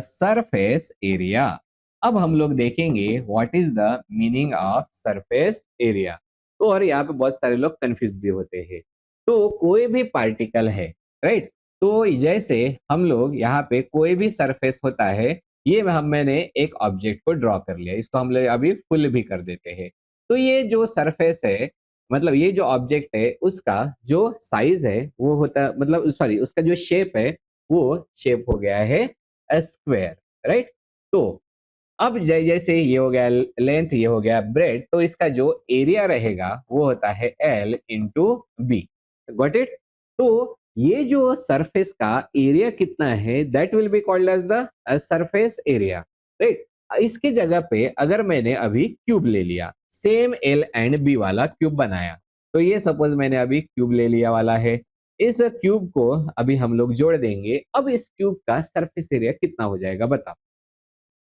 surface area. अब हम लोग देखेंगे what is the meaning of surface area. तो और यहाँ पे बहुत सारे लोग कंफ्यूज भी होते हैं। तो कोई भी पार्टिकल है, राइट। तो जैसे हम लोग यहाँ पे कोई भी सरफेस होता है, ये मैंने एक ऑब्जेक्ट को ड्रॉ कर लिया, इसको हम लोग अभी फुल भी कर देते हैं। तो ये जो सरफेस है, मतलब ये जो ऑब्जेक्ट है, उसका जो साइज है वो होता, मतलब सॉरी, उसका जो शेप है, वो शेप हो गया है स्क्वायर, राइट। तो अब जैसे ये हो गया लेंथ, ये हो गया ब्रेड, तो इसका जो एरिया रहेगा वो होता है L into B, got it. तो ये जो सरफेस का एरिया कितना है, that will be called as the surface area, right. इसके जगह पे अगर मैंने अभी क्यूब ले लिया, सेम L एंड B वाला क्यूब बनाया, तो ये सपोज मैंने अभी क्यूब ले लिया वाला है, इस क्यूब को अभी हम लोग जोड़ देंगे। अब इस क्यूब का सरफेस एरिया कितना हो जाएगा बताओ।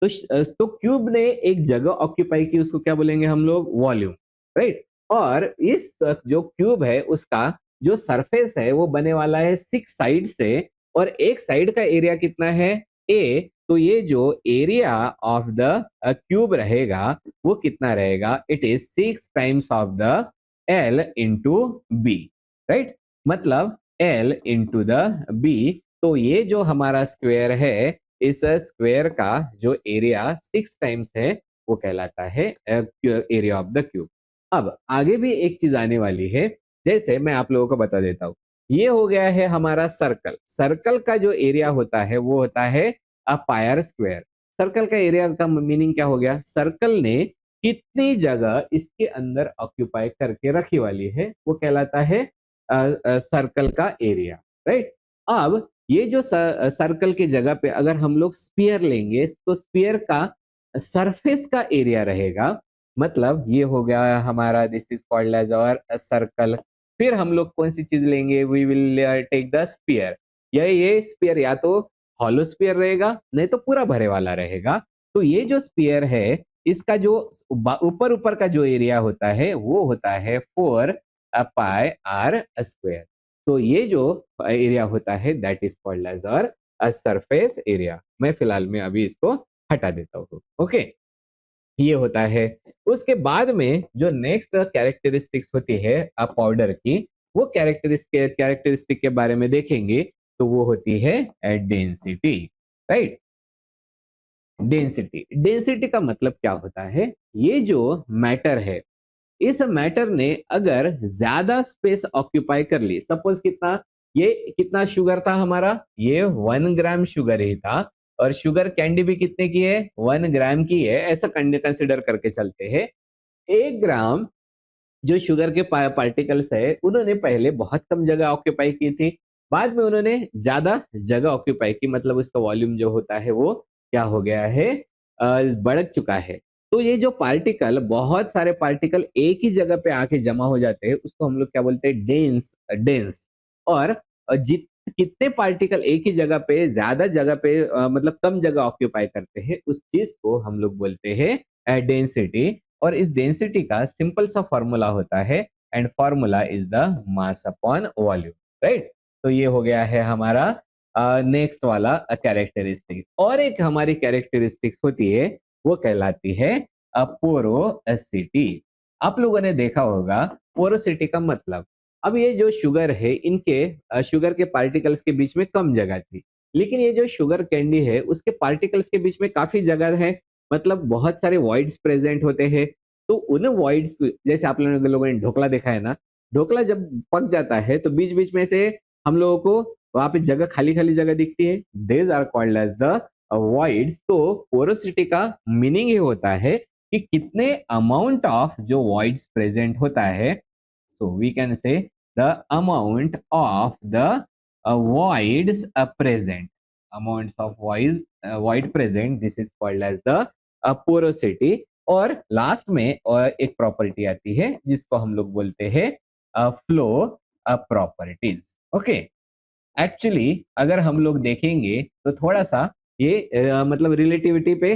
तो क्यूब ने एक जगह ऑक्यूपाई की, उसको क्या बोलेंगे हम लोग, वॉल्यूम, राइट। और इस जो क्यूब है उसका जो सरफेस है वो बने वाला है 6 साइड से, और एक साइड का एरिया कितना है, ए, तो ये जो एरिया ऑफ द क्यूब रहेगा वो कितना रहेगा, it is 6 times of the L into B, right. मतलब एल इंटू द बी, तो ये जो हमारा स्क्वायर है, इस स्क्वायर का जो एरिया 6 टाइम्स है वो कहलाता है एरिया ऑफ द क्यूब। अब आगे भी एक चीज आने वाली है, जैसे मैं आप लोगों को बता देता हूँ। ये हो गया है हमारा सर्कल। सर्कल का जो एरिया होता है वो होता है पायर स्क्वायर। सर्कल का एरिया का मीनिंग क्या हो गया, सर्कल ने कितनी जगह इसके अंदर ऑक्यूपाई करके रखी वाली है वो कहलाता है सर्कल का एरिया, राइट। अब ये जो सर्कल की जगह पे अगर हम लोग स्पीयर लेंगे तो स्पीयर का सरफेस का एरिया रहेगा। मतलब ये हो गया हमारा, this is called as our circle. फिर हम लोग कौन सी चीज लेंगे, we will take the sphere. ये स्पीयर या तो हॉलो स्पीयर रहेगा, नहीं तो पूरा भरे वाला रहेगा। तो ये जो स्पीयर है, इसका जो ऊपर ऊपर का जो एरिया होता है वो होता है 4 पाई r स्क्वायर। तो ये जो एरिया होता है that is called as our surface area. मैं फिलहाल में अभी इसको हटा देता हूँ, ओके। ये होता है। उसके बाद में जो नेक्स्ट कैरेक्टरिस्टिक्स होती है पाउडर की, वो कैरेक्टरिस्टिक के बारे में देखेंगे तो वो होती है डेंसिटी, राइट। डेंसिटी, डेंसिटी का मतलब क्या होता है, ये जो मैटर है, इस मैटर ने अगर ज्यादा स्पेस ऑक्यूपाई कर ली, सपोज कितना, ये कितना शुगर था हमारा, ये 1 ग्राम शुगर ही था, और शुगर कैंडी भी कितने की है, 1 ग्राम की है, ऐसा कंसिडर करके चलते हैं। 1 ग्राम जो शुगर के पार्टिकल्स है, उन्होंने पहले बहुत कम जगह ऑक्यूपाई की थी, बाद में उन्होंने ज्यादा जगह ऑक्यूपाई की, मतलब उसका वॉल्यूम जो होता है वो क्या हो गया है, बढ़ चुका है। तो ये जो पार्टिकल, बहुत सारे पार्टिकल एक ही जगह पे आके जमा हो जाते हैं, उसको हम लोग क्या बोलते हैं, डेंस डेंस। और जित कितने पार्टिकल एक ही जगह पे, ज्यादा जगह पे, मतलब कम जगह ऑक्यूपाई करते हैं, उस चीज को हम लोग बोलते हैं डेंसिटी। और इस डेंसिटी का सिंपल सा फॉर्मूला होता है, and formula is the mass upon volume, right. तो ये हो गया है हमारा नेक्स्ट वाला कैरेक्टरिस्टिक। और एक हमारी कैरेक्टरिस्टिक्स होती है, वो कहलाती है पोरोसिटी। आप लोगों ने देखा होगा पोरोसिटी का मतलब, अब ये जो शुगर है, इनके शुगर के पार्टिकल्स के बीच में कम जगह थी, लेकिन ये जो शुगर कैंडी है उसके पार्टिकल्स के बीच में काफी जगह है, मतलब बहुत सारे वॉइड्स प्रेजेंट होते हैं। तो उन वॉइड्स, जैसे आप लोगों ने ढोकला देखा है ना, ढोकला जब पक जाता है तो बीच बीच में से हम लोगों को वहां पे जगह, खाली खाली जगह दिखती है, these are called as the voids. तो पोरोसिटी का मीनिंग ये होता है कि कितने अमाउंट ऑफ जो वॉइड्स प्रेजेंट होता है, so we can say the amount of the voids present, amounts of void present, this is called as the porosity। और लास्ट में एक प्रॉपर्टी आती है जिसको हम लोग बोलते हैं फ्लो प्रॉपर्टीज, ओके। एक्चुअली अगर हम लोग देखेंगे तो थोड़ा सा ये मतलब रिलेटिविटी पे,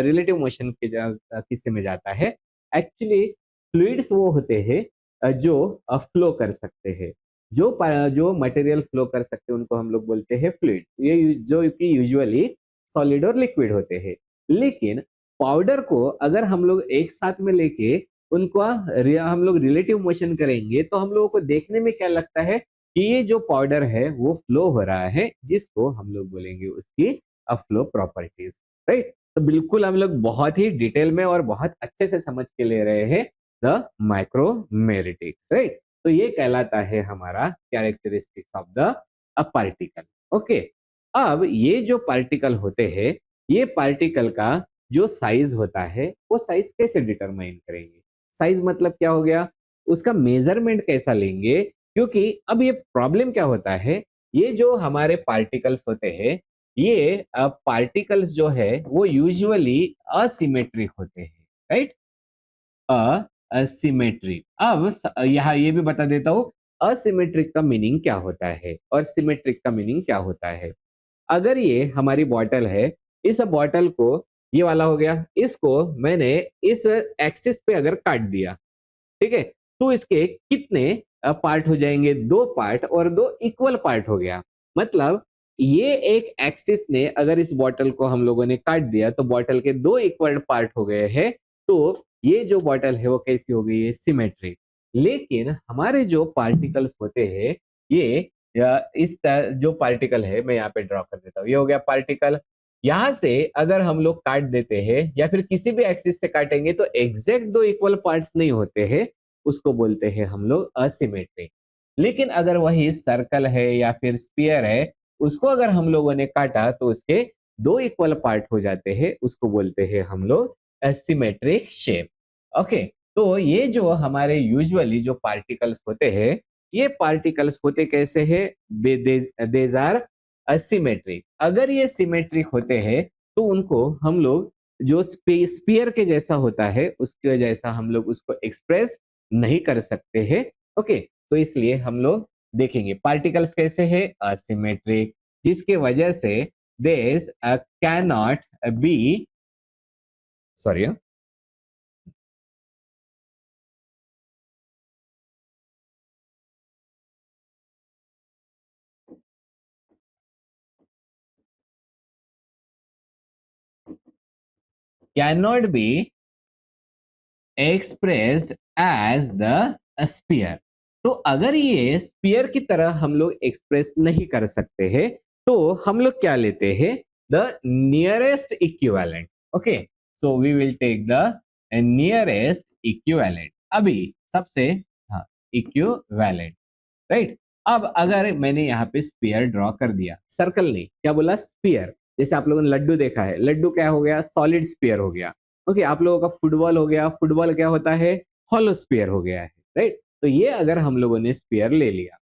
रिलेटिव मोशन के किस्से में जाता है। एक्चुअली फ्लूइड्स वो होते हैं जो फ्लो कर सकते हैं, जो मटेरियल फ्लो कर सकते हैं उनको हम लोग बोलते हैं फ्लूइड, ये जो कि यूजुअली सॉलिड और लिक्विड होते हैं। लेकिन पाउडर को अगर हम लोग एक साथ में लेके उनको हम लोग रिलेटिव मोशन करेंगे तो हम लोगों को देखने में क्या लगता है कि ये जो पाउडर है वो फ्लो हो रहा है, जिसको हम लोग बोलेंगे उसकी फ्लो प्रॉपर्टीज, राइट। तो बिल्कुल हम लोग बहुत ही डिटेल में और बहुत अच्छे से समझ के ले रहे हैं द माइक्रोमेरिटिक्स, राइट। तो ये कहलाता है हमारा characteristics of the particle, okay. अब ये जो पार्टिकल होते हैं, ये पार्टिकल का जो साइज होता है वो साइज कैसे डिटरमाइन करेंगे, साइज मतलब क्या हो गया, उसका मेजरमेंट कैसा लेंगे। क्योंकि अब ये प्रॉब्लम क्या होता है, ये जो हमारे पार्टिकल्स होते हैं, ये पार्टिकल्स जो है वो यूजुअली असिमेट्रिक होते हैं, राइट। असिमेट्रिक। अब यहाँ ये भी बता देता हूँ असिमेट्रिक का मीनिंग क्या होता है और सिमेट्रिक का मीनिंग क्या होता है। अगर ये हमारी बॉटल है, इस बॉटल को, ये वाला हो गया, इसको मैंने इस एक्सिस पे अगर काट दिया, ठीक है, तो इसके कितने पार्ट हो जाएंगे, 2 पार्ट, और 2 इक्वल पार्ट हो गया। मतलब ये एक एक्सिस ने अगर इस बॉटल को हम लोगों ने काट दिया तो बॉटल के दो इक्वल पार्ट हो गए हैं। तो ये जो बॉटल है वो कैसी हो गई है, सिमेट्रिक। लेकिन हमारे जो पार्टिकल्स होते हैं ये जो पार्टिकल है मैं यहाँ पे ड्रॉ कर देता हूँ, ये हो गया पार्टिकल। यहाँ से अगर हम लोग काट देते हैं या फिर किसी भी एक्सिस से काटेंगे तो एग्जैक्ट दो इक्वल पार्ट्स नहीं होते हैं, उसको बोलते हैं हम लोग असिमेट्रिक। लेकिन अगर वही सर्कल है या फिर स्फीयर है, उसको अगर हम लोगों ने काटा तो उसके दो इक्वल पार्ट हो जाते हैं, उसको बोलते हैं हम लोग सिमेट्रिक शेप। ओके, तो ये जो हमारे यूजुअली जो पार्टिकल्स होते हैं, ये पार्टिकल्स होते कैसे हैं, देज आर असिमेट्रिक। अगर ये सिमेट्रिक होते हैं तो उनको हम लोग जो स्पीयर के जैसा होता है उसके जैसा हम लोग उसको एक्सप्रेस नहीं कर सकते हैं। ओके, तो इसलिए हम लोग देखेंगे पार्टिकल्स कैसे हैं, असिमेट्रिक, जिसके वजह से this can not be, sorry, can not be expressed as the sphere. तो अगर ये स्पीयर की तरह हम लोग एक्सप्रेस नहीं कर सकते हैं तो हम लोग क्या लेते हैं, the nearest equivalent. Okay, so we will take the nearest equivalent. अभी सबसे, हाँ, इक्विवेलेंट, राइट। अब अगर मैंने यहाँ पे स्पीयर ड्रॉ कर दिया, सर्कल नहीं, क्या बोला, स्पीयर। जैसे आप लोगों ने लड्डू देखा है, लड्डू क्या हो गया, सॉलिड स्पीयर हो गया। ओके, आप लोगों का फुटबॉल हो गया, फुटबॉल क्या होता है, हॉलो स्पीयर हो गया है, राइट। तो ये अगर हम लोगों ने स्पीयर ले लिया,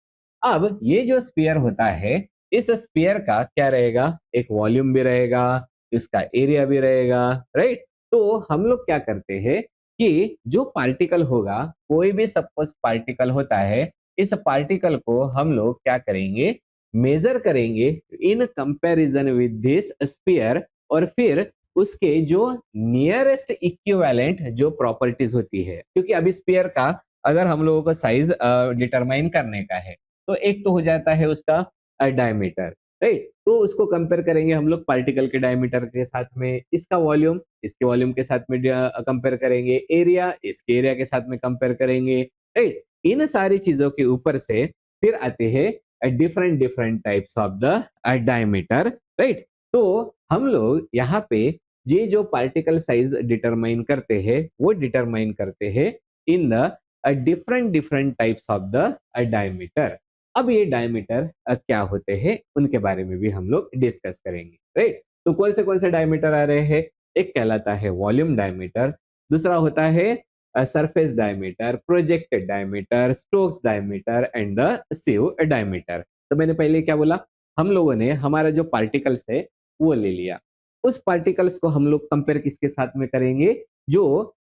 अब ये जो स्पीयर होता है, इस स्पीयर का क्या रहेगा, एक वॉल्यूम भी रहेगा, इसका एरिया भी रहेगा, राइट। तो हम लोग क्या करते हैं कि जो पार्टिकल होगा, कोई भी सपोज पार्टिकल होता है, इस पार्टिकल को हम लोग क्या करेंगे, मेजर करेंगे in comparison with this sphere, और फिर उसके जो नियरेस्ट इक्विवेलेंट जो प्रॉपर्टीज होती है, क्योंकि अभी स्फीयर का अगर हम लोगों को साइज डिटरमाइन करने का है तो एक तो हो जाता है उसका डायमीटर, राइट। तो उसको कंपेयर करेंगे हम लोग पार्टिकल के डायमीटर के साथ में, इसका वॉल्यूम इसके वॉल्यूम के साथ में कंपेयर करेंगे, एरिया इसके एरिया के साथ में कंपेयर करेंगे, राइट। इन सारी चीजों के ऊपर से फिर आते हैं different different types of the diameter, right. तो हम लोग यहाँ पे ये जो पार्टिकल साइज डिटरमाइन करते हैं वो डिटरमाइन करते हैं in the different different types of the diameter. अब ये डायमीटर क्या होते हैं उनके बारे में भी हम लोग डिस्कस करेंगे, राइट। तो कौन से डायमीटर आ रहे हैं, एक कहलाता है वॉल्यूम डायमीटर, दूसरा होता है surface diameter, projected diameter, Stokes diameter and the sieve diameter. तो मैंने पहले क्या बोला, हम लोगों ने हमारा जो पार्टिकल्स है वो ले लिया, उस पार्टिकल्स को हम लोग कंपेयर किसके साथ में करेंगे, जो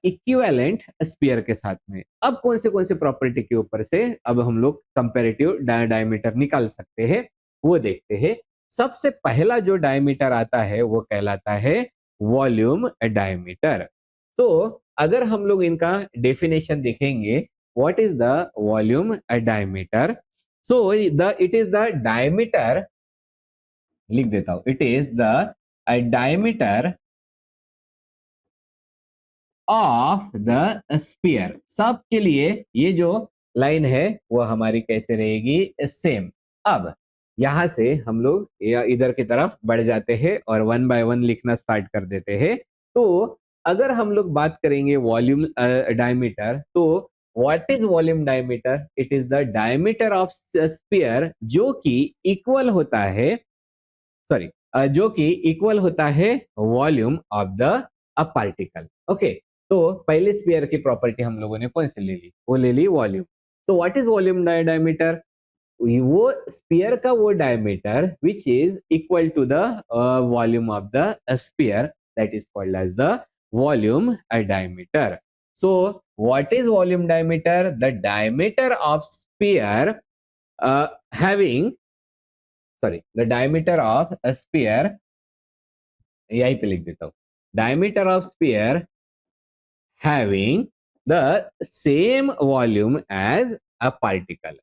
इक्विवेलेंट स्फीयर के साथ में। अब कौन से प्रॉपर्टी के ऊपर से अब हम लोग कंपेरेटिव डायमीटर निकाल सकते हैं वो देखते हैं। सबसे पहला जो डायमीटर आता है वो कहलाता है वॉल्यूम डायमीटर। सो अगर हम लोग इनका डेफिनेशन देखेंगे, what is the volume diameter, so the it is the diameter, लिख देता हूं, it is the diameter of the sphere. सबके लिए ये जो लाइन है वो हमारी कैसे रहेगी, सेम। अब यहां से हम लोग या इधर की तरफ बढ़ जाते हैं और वन बाय वन लिखना स्टार्ट कर देते हैं। तो अगर हम लोग बात करेंगे वॉल्यूम डायमीटर, तो what is volume diameter, it is the diameter of sphere जो कि इक्वल होता है, सॉरी, जो कि इक्वल होता है volume of the particle. Okay, तो पहले स्फीयर की प्रॉपर्टी हम लोगों ने कौन सी ले ली, वो ले ली वॉल्यूम। तो व्हाट इज वॉल्यूम डायमीटर, वो स्फीयर का वो diameter which is equal to the volume of the sphere, that is called as the volume diameter. So what is volume diameter, the diameter of sphere having, sorry, the diameter of a sphere, यहीं पे लिख देता हूं, diameter of sphere having the same volume as a particle,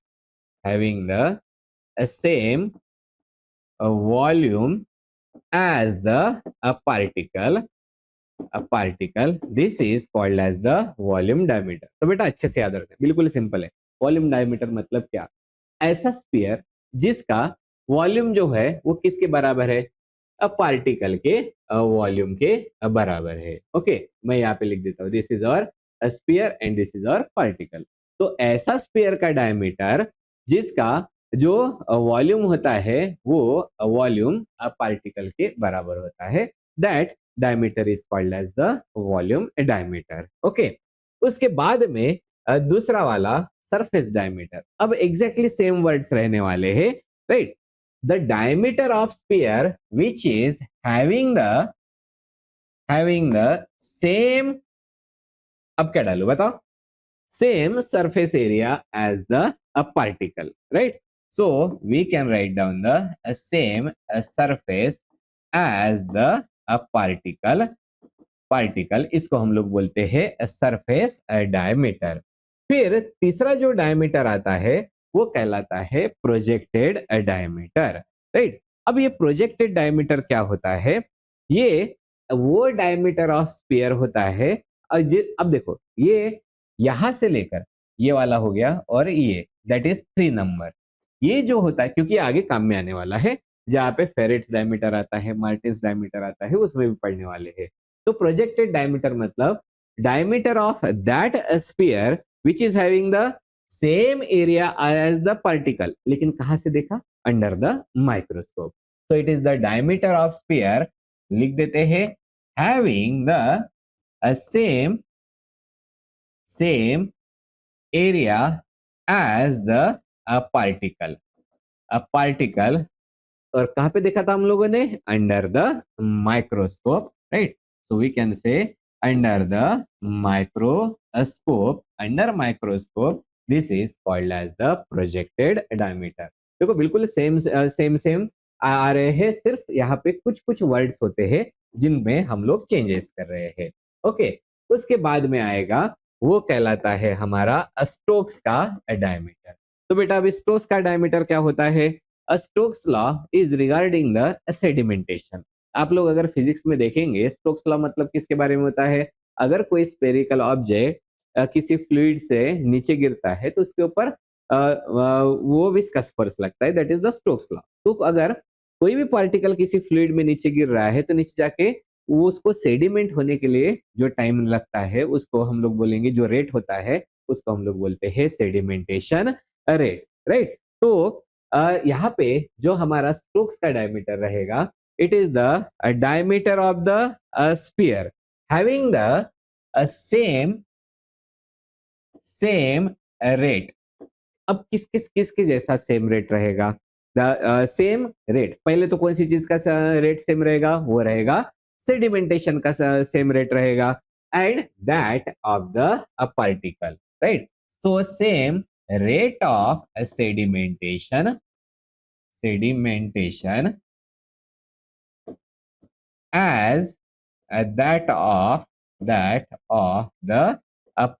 having the same volume as the particle, this is called as the volume diameter। तो बेटा अच्छे से याद रखना, बिल्कुल सिंपल है। वॉल्यूम डायमीटर मतलब क्या? ऐसा स्फीयर जिसका वॉल्यूम जो है वो किसके बराबर है? पार्टिकल के वॉल्यूम के बराबर है। ओके, मैं यहाँ पे लिख देता हूँ, दिस इज और स्फीयर एंड दिस इज और पार्टिकल। तो ऐसा स्फीयर का डायमीटर जिसका जो वॉल्यूम होता है वो वॉल्यूम पार्टिकल के बराबर होता है, that diameter is called as the volume diameter. Okay, उसके बाद में दूसरा वाला सरफेस डायमीटर। अब एग्जैक्टली सेम वर्ड्स रहने वाले हैं, right? The diameter of sphere which is having the same, अब क्या डालू बताओ? Same surface area as the particle, right? So we can write down the same surface as the particle, इसको हम लोग बोलते हैं सरफेस डायमीटर। फिर तीसरा जो डायमीटर आता है वो कहलाता है प्रोजेक्टेड डायमीटर, राइट? अब ये प्रोजेक्टेड डायमीटर क्या होता है? ये वो डायमीटर ऑफ स्फीयर होता है। अब देखो, ये यहां से लेकर ये वाला हो गया और ये दैट इज 3 नंबर। ये जो होता है, क्योंकि आगे काम में आने वाला है, जहाँ पे फेरेट्स डायमीटर आता है, मार्टिन्स डायमीटर आता है, उसमें भी पढ़ने वाले हैं। तो प्रोजेक्टेड डायमीटर मतलब diameter of that sphere which is having the same area as the particle, लेकिन कहां से देखा? Under the microscope. So it is the diameter of sphere, लिख देते हैं, having the same area as the particle. और कहां पे देखा था हम लोगों ने? Under the microscope, right? So we can say under the microscope, under microscope, this is called as the projected diameter. देखो बिल्कुल सेम आ रहे हैं, सिर्फ यहाँ पे कुछ कुछ वर्ड्स होते हैं जिनमें हम लोग चेंजेस कर रहे हैं। ओके, उसके बाद में आएगा वो कहलाता है हमारा स्टोक्स का डायमीटर। तो बेटा अभी स्टोक्स का डायमीटर क्या होता है? Stokes law is regarding the sedimentation. आप लोग अगर फिजिक्स में देखेंगे, स्टोक्स लॉ मतलब किसके बारे में होता है? अगर कोई स्पेरिकल ऑब्जेक्ट किसी फ्लूइड से नीचे गिरता है तो उसके ऊपर वो विस्कस फोर्स लगता है, that is the Stokes law. तो अगर कोई भी पार्टिकल किसी फ्लूइड में नीचे गिर रहा है तो नीचे जाके वो उसको सेडिमेंट होने के लिए जो टाइम लगता है उसको हम लोग बोलेंगे, जो रेट होता है उसको हम लोग बोलते हैं सेडिमेंटेशन रेट, राइट? तो यहाँ पे जो हमारा स्टोक्स का डायमीटर रहेगा, it is the diameter of the sphere having the same rate. अब किसके जैसा सेम रेट रहेगा? द सेम रेट, पहले तो कौन सी चीज का रेट सेम रहेगा? वो रहेगा सेडिमेंटेशन का सेम रेट रहेगा, and that of the particle, right? So same rate of sedimentation as that of the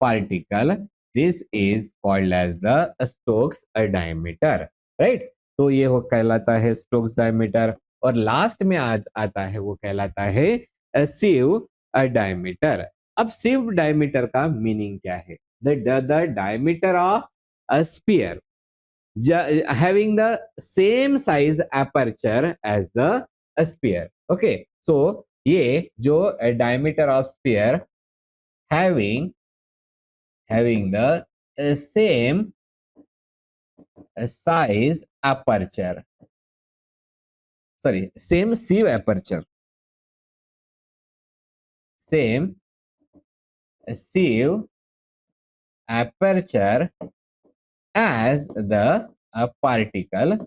particle, this is called as the Stokes diameter, right? तो ये हो कहलाता है स्टोक्स डायमीटर। और लास्ट में आज आता है वो कहलाता है सीव डायमीटर। अब सीव डायमीटर का मीनिंग क्या है? The diameter of a sphere having the same size aperture as the sphere। okay, so ये जो diameter of sphere having the same size aperture, sorry, same sieve aperture, same sieve aperture as the particle,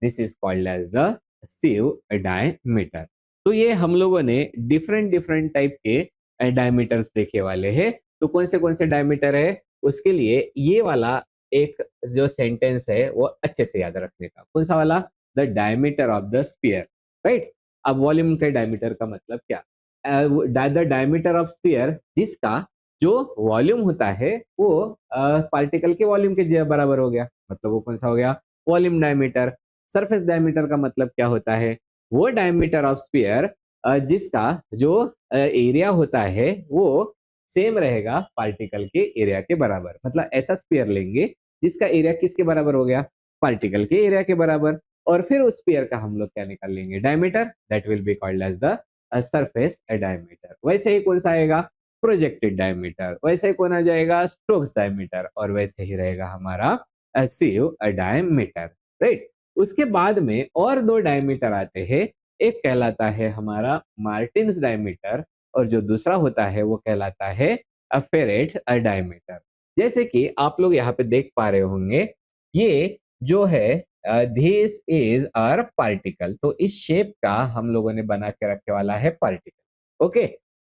this is called as the sieve diameter। तो ये हम लोगों ने different type के diameters देखे वाले हैं। तो कौन से डायमीटर है उसके लिए ये वाला एक जो सेंटेंस है वो अच्छे से याद रखने का। कौन सा वाला? The diameter of the sphere, right? अब वॉल्यूम के डायमीटर का मतलब क्या? द डायमीटर ऑफ स्फीयर जिसका जो वॉल्यूम होता है वो पार्टिकल के वॉल्यूम के बराबर हो गया, मतलब वो कौन सा हो गया? Volume diameter. सरफेस डायमीटर का मतलब क्या होता है? वो डायमीटर ऑफ स्फीयर जिसका जो एरिया होता है वो सेम रहेगा पार्टिकल के एरिया के बराबर। मतलब ऐसा स्फीयर लेंगे जिसका एरिया किसके बराबर हो गया? पार्टिकल के एरिया के बराबर। और फिर उस स्फीयर का हम लोग क्या निकाल लेंगे? Diameter, that will be called as the surface diameter. वैसे ही कौन सा आएगा? Projected diameter. वैसे ही कौन आ जाएगा? Stokes diameter. और वैसे ही रहेगा हमारा सीव डायमीटर, राइट। उसके बाद में और दो डायमीटर आते हैं। एक कहलाता है हमारा मार्टिन्स डायमीटर और जो दूसरा होता है वो कहलाता है फेरेट डायमीटर। जैसे कि आप लोग यहाँ पे देख पा रहे होंगे, ये जो है दिस इज आर पार्टिकल। तो इस शेप का हम लोगों ने बना के रखे वाला है पार्टिकल। ओके,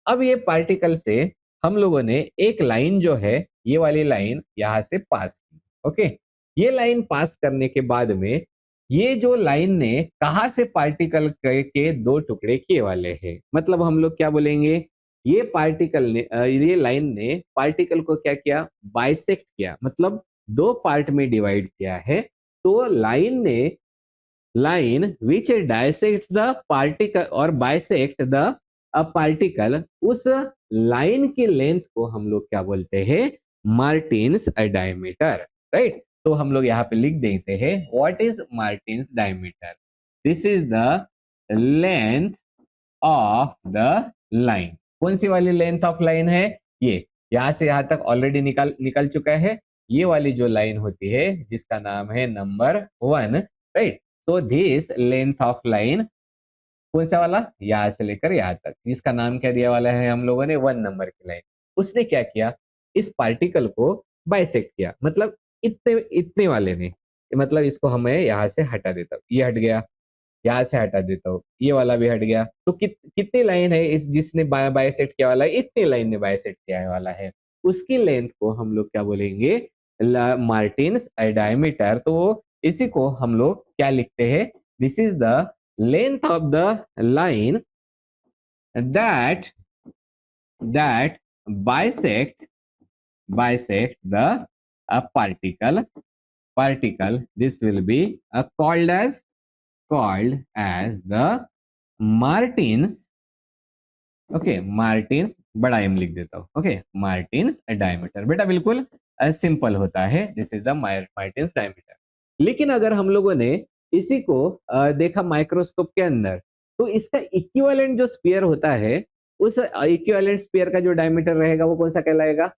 अब ये पार्टिकल से हम लोगों ने एक लाइन जो है, ये वाली लाइन यहाँ से पास की। ओके, ये लाइन पास करने के बाद में ये जो लाइन ने कहा से पार्टिकल के दो टुकड़े किए वाले हैं। मतलब हम लोग क्या बोलेंगे? ये पार्टिकल ने ये लाइन ने पार्टिकल को क्या किया? बाइसेक्ट किया। मतलब दो पार्ट में डिवाइड किया है। तो line which dissect the particle और बाइसेक्ट द पार्टिकल, उस लाइन की लेंथ को हम लोग क्या बोलते हैं? Martins diameter, right. तो हम लोग यहाँ पे लिख देते हैं what is Martin's diameter. This is the length of the line. कौन सी वाली लेंथ ऑफ लाइन है? ये यहां से यहां तक ऑलरेडी निकल चुका है। ये वाली जो लाइन होती है जिसका नाम है number 1, right. So this length of line, कौन सा वाला? यहां से लेकर यहां तक, जिसका नाम क्या दिया वाला है हम लोगों ने? 1 नंबर की लाइन। उसने क्या किया? इस पार्टिकल को बाइसेक्ट किया। मतलब इतने इतने वाले ने, मतलब इसको हमें यहाँ से हटा देता हूँ, ये हट गया। यहाँ से हटा देता हूँ, ये वाला भी हट गया। तो कितनी लाइन है इस जिसने बाइसेक्ट किया वाला है? इतनी लाइन ने बाइसेक्ट किया वाला है। उसकी लेंथ को हम लोग क्या बोलेंगे? Martins diameter. तो इसी को हम लोग क्या लिखते हैं? This is the length of the line that that bisect the particle. This will be called as the Martins। Okay, Martins बड़ा एम लिख देता हूँ। Okay, Martins diameter. बेटा बिल्कुल सिंपल होता है। This is the Martins diameter. लेकिन अगर हम लोगों ने इसी को देखा माइक्रोस्कोप के अंदर, तो इसका इक्विवेलेंट जो स्फीयर होता है, उस इक्विवेलेंट स्फीयर का जो डायमीटर रहेगा वो कौन सा कहलाएगा?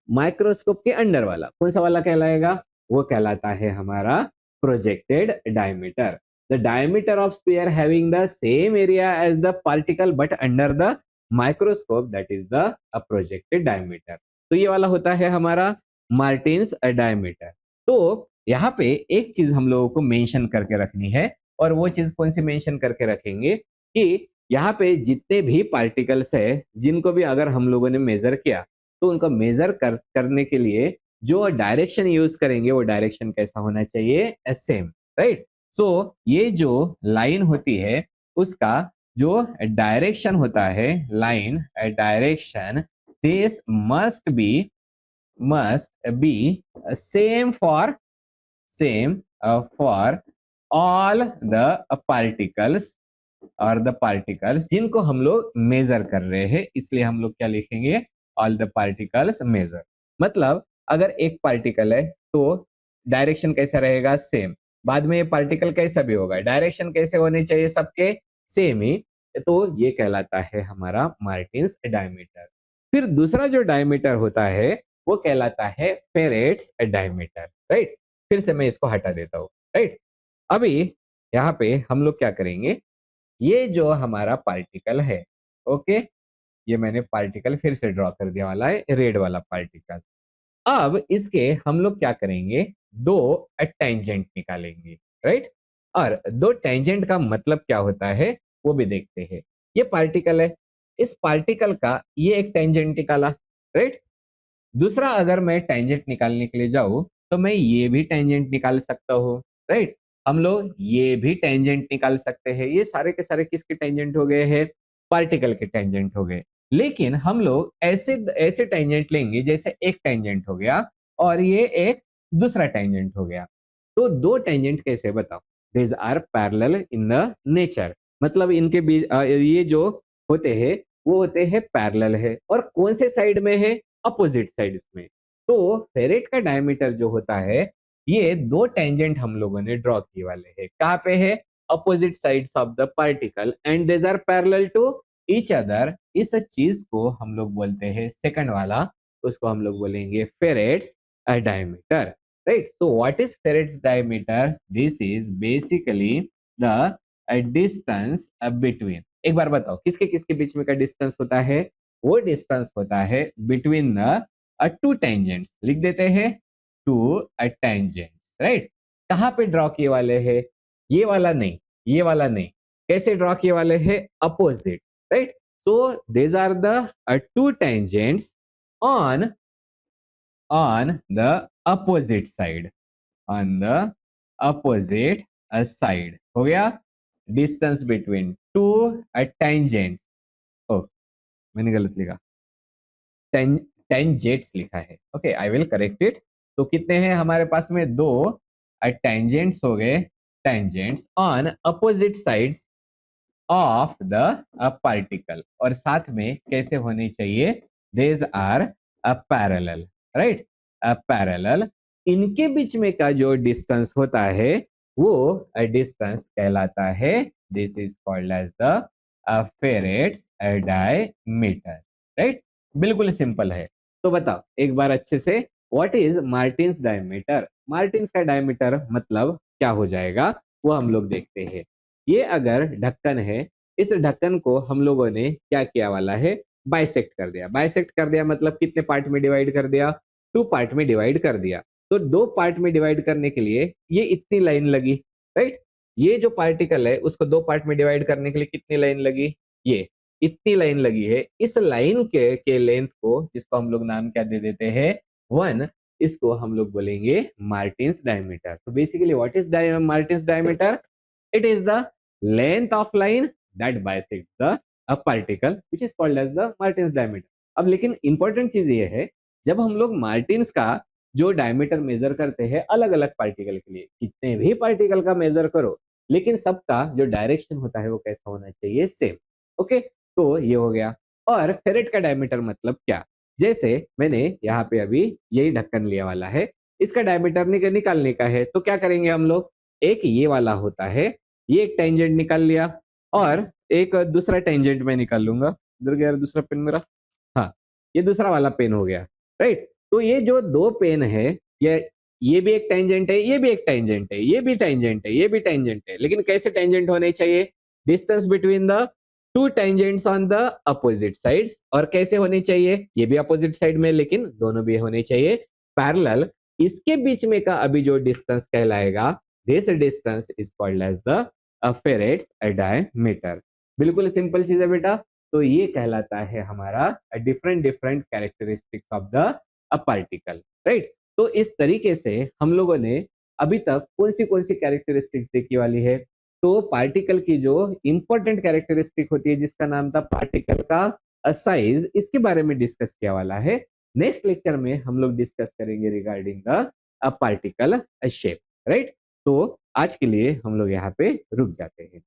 माइक्रोस्कोप के अंडर वाला। कौन सा वाला कहलाएगा? वो कहलाता है हमारा projected diameter. The diameter of sphere having the same area as the particle but under the microscope, that is the projected diameter. तो ये वाला होता है हमारा मार्टिन्स डायमीटर। तो यहाँ पे एक चीज हम लोगों को मेंशन करके रखनी है, और वो चीज कौन सी मेंशन करके रखेंगे? कि यहाँ पे जितने भी पार्टिकल्स है, जिनको भी अगर हम लोगों ने मेजर किया, तो उनका मेजर करने के लिए जो डायरेक्शन यूज करेंगे वो डायरेक्शन कैसा होना चाहिए? Same, right. सो ये जो लाइन होती है उसका जो डायरेक्शन होता है, line direction, this must be same for all the particles और द पार्टिकल्स जिनको हम लोग मेजर कर रहे हैं। इसलिए हम लोग क्या लिखेंगे? All the particles measure. मतलब अगर एक पार्टिकल है तो डायरेक्शन कैसा रहेगा? सेम। बाद में ये पार्टिकल कैसा भी होगा, डायरेक्शन कैसे होने चाहिए? सबके सेम ही। तो ये कहलाता है हमारा मार्टिन्स डायमीटर। फिर दूसरा जो डायमीटर होता है वो कहलाता है फेरेट्स डायमीटर, राइट। फिर से मैं इसको हटा देता हूँ, राइट। अभी यहाँ पे हम लोग क्या करेंगे? ये जो हमारा पार्टिकल है, ओके, ये मैंने पार्टिकल फिर से ड्रॉ कर दिया वाला है, रेड वाला पार्टिकल। अब इसके हम लोग क्या करेंगे? दो टेंजेंट निकालेंगे, राइट। और दो टेंजेंट का मतलब क्या होता है वो भी देखते हैं। ये पार्टिकल है, इस पार्टिकल का ये एक टेंजेंट निकाला, राइट। दूसरा अगर मैं टेंजेंट निकालने के लिए जाऊं तो मैं ये भी टेंजेंट निकाल सकता हूँ, राइट। हम लोग ये भी टेंजेंट निकाल सकते हैं। ये सारे के सारे किसके टेंजेंट हो गए हैं? पार्टिकल के टेंजेंट हो गए। लेकिन हम लोग ऐसे ऐसे टेंजेंट लेंगे जैसे एक टेंजेंट हो गया और ये एक दूसरा टेंजेंट हो गया। तो दो टेंजेंट कैसे? बताओ। these are parallel in the nature, मतलब इनके बीच ये जो होते हैं वो होते हैं पैरेलल है, और कौन से साइड में है, अपोजिट साइड्स में। तो फेरेट का डायमीटर जो होता है, ये दो टेंजेंट हम लोगों ने ड्रॉ किए वाले हैं, कहाँ पे है, opposite sides of the particle and they are parallel to each other. इस चीज को हम लोग बोलते हैं सेकंड वाला, उसको हम लोग बोलेंगे ferrets diameter, right? So what is Ferret's diameter? This is basically the distance between, एक बार बताओ किसके किसके बीच में का डिस्टेंस होता है, वो डिस्टेंस होता है बिटवीन द टू टेंजेंट्स, लिख देते हैं टू टेंजेंट्स, राइट? कहाँ पे ड्रॉ किए वाले हैं, ये वाला नहीं, ये वाला नहीं, कैसे ड्रॉ किए वाले हैं, opposite, right? So these are the two tangents on the opposite side, on the opposite side, हो गया? डिस्टेंस बिटवीन टू टेंजेंट्स, ओ मैंने गलत लिखा, टेंजेंट्स लिखा है, okay I will correct it. तो कितने हैं हमारे पास में, दो टेंजेंट्स हो गए, tangents on opposite sides of the particle, और साथ में कैसे होने चाहिए, देज आर पैरेलल, राइट? पैरेलल, इनके बीच में का जो डिस्टेंस होता है वो डिस्टेंस कहलाता है, this is called as the Feret's diameter, right? बिल्कुल सिंपल है। तो बताओ एक बार अच्छे से, what is Martin's diameter? Martin's का डायमीटर मतलब क्या हो जाएगा वो हम लोग देखते हैं। ये अगर ढक्कन है, इस ढक्कन को हम लोगों ने क्या किया वाला है, बाइसेक्ट कर दिया। बाइसेक्ट कर दिया मतलब कितने पार्ट में डिवाइड कर दिया, टू पार्ट में डिवाइड कर दिया। तो दो पार्ट में डिवाइड करने के लिए ये इतनी लाइन लगी, राइट? ये जो पार्टिकल है उसको दो पार्ट में डिवाइड करने के लिए कितनी लाइन लगी, ये इतनी लाइन लगी है। इस लाइन के लेंथ को, जिसको हम लोग नाम क्या दे देते हैं, 1, इसको हम लोग बोलेंगे मार्टिन्स डायमीटर। तो basically what is Martin's diameter? It is the length of line that bisects the a particle which is called as the Martin's diameter। अब लेकिन इंपॉर्टेंट चीज ये है, जब हम लोग मार्टिन्स का जो डायमीटर मेजर करते हैं अलग अलग पार्टिकल के लिए, कितने भी पार्टिकल का मेजर करो, लेकिन सबका जो डायरेक्शन होता है वो कैसा होना चाहिए, सेम। ओके, तो ये हो गया। और फेरेट का डायमीटर मतलब क्या, जैसे मैंने यहाँ पे अभी यही ढक्कन लिया वाला है, इसका डायमीटर निकालने का है, तो क्या करेंगे हम लोग, एक ये वाला होता है, ये एक टेंजेंट निकाल लिया, और एक दूसरा टेंजेंट में निकाल लूंगा, इधर गया दूसरा पेन मेरा, हाँ ये दूसरा वाला पेन हो गया, राइट? तो ये जो दो पेन है, ये भी एक टेंजेंट है, ये भी एक टेंजेंट है, ये भी टेंजेंट है, ये भी टेंजेंट है, लेकिन कैसे टेंजेंट होने चाहिए, distance between the two tangents on the opposite sides, और कैसे होने चाहिए, ये भी अपोजिट साइड में, लेकिन दोनों भी होने चाहिए पैरेलल। इसके बीच में का अभी जो डिस्टेंस कहलाएगा, this distance is called as the Feret's diameter. बिल्कुल सिंपल चीज है बेटा। तो ये कहलाता है हमारा different different characteristics of the particle, right? तो इस तरीके से हम लोगों ने अभी तक कौन सी कैरेक्टरिस्टिक्स देखी वाली है, तो पार्टिकल की जो इंपॉर्टेंट कैरेक्टरिस्टिक होती है जिसका नाम था पार्टिकल का साइज, इसके बारे में डिस्कस किया वाला है। नेक्स्ट लेक्चर में हम लोग डिस्कस करेंगे regarding the particle shape, right? तो आज के लिए हम लोग यहाँ पे रुक जाते हैं।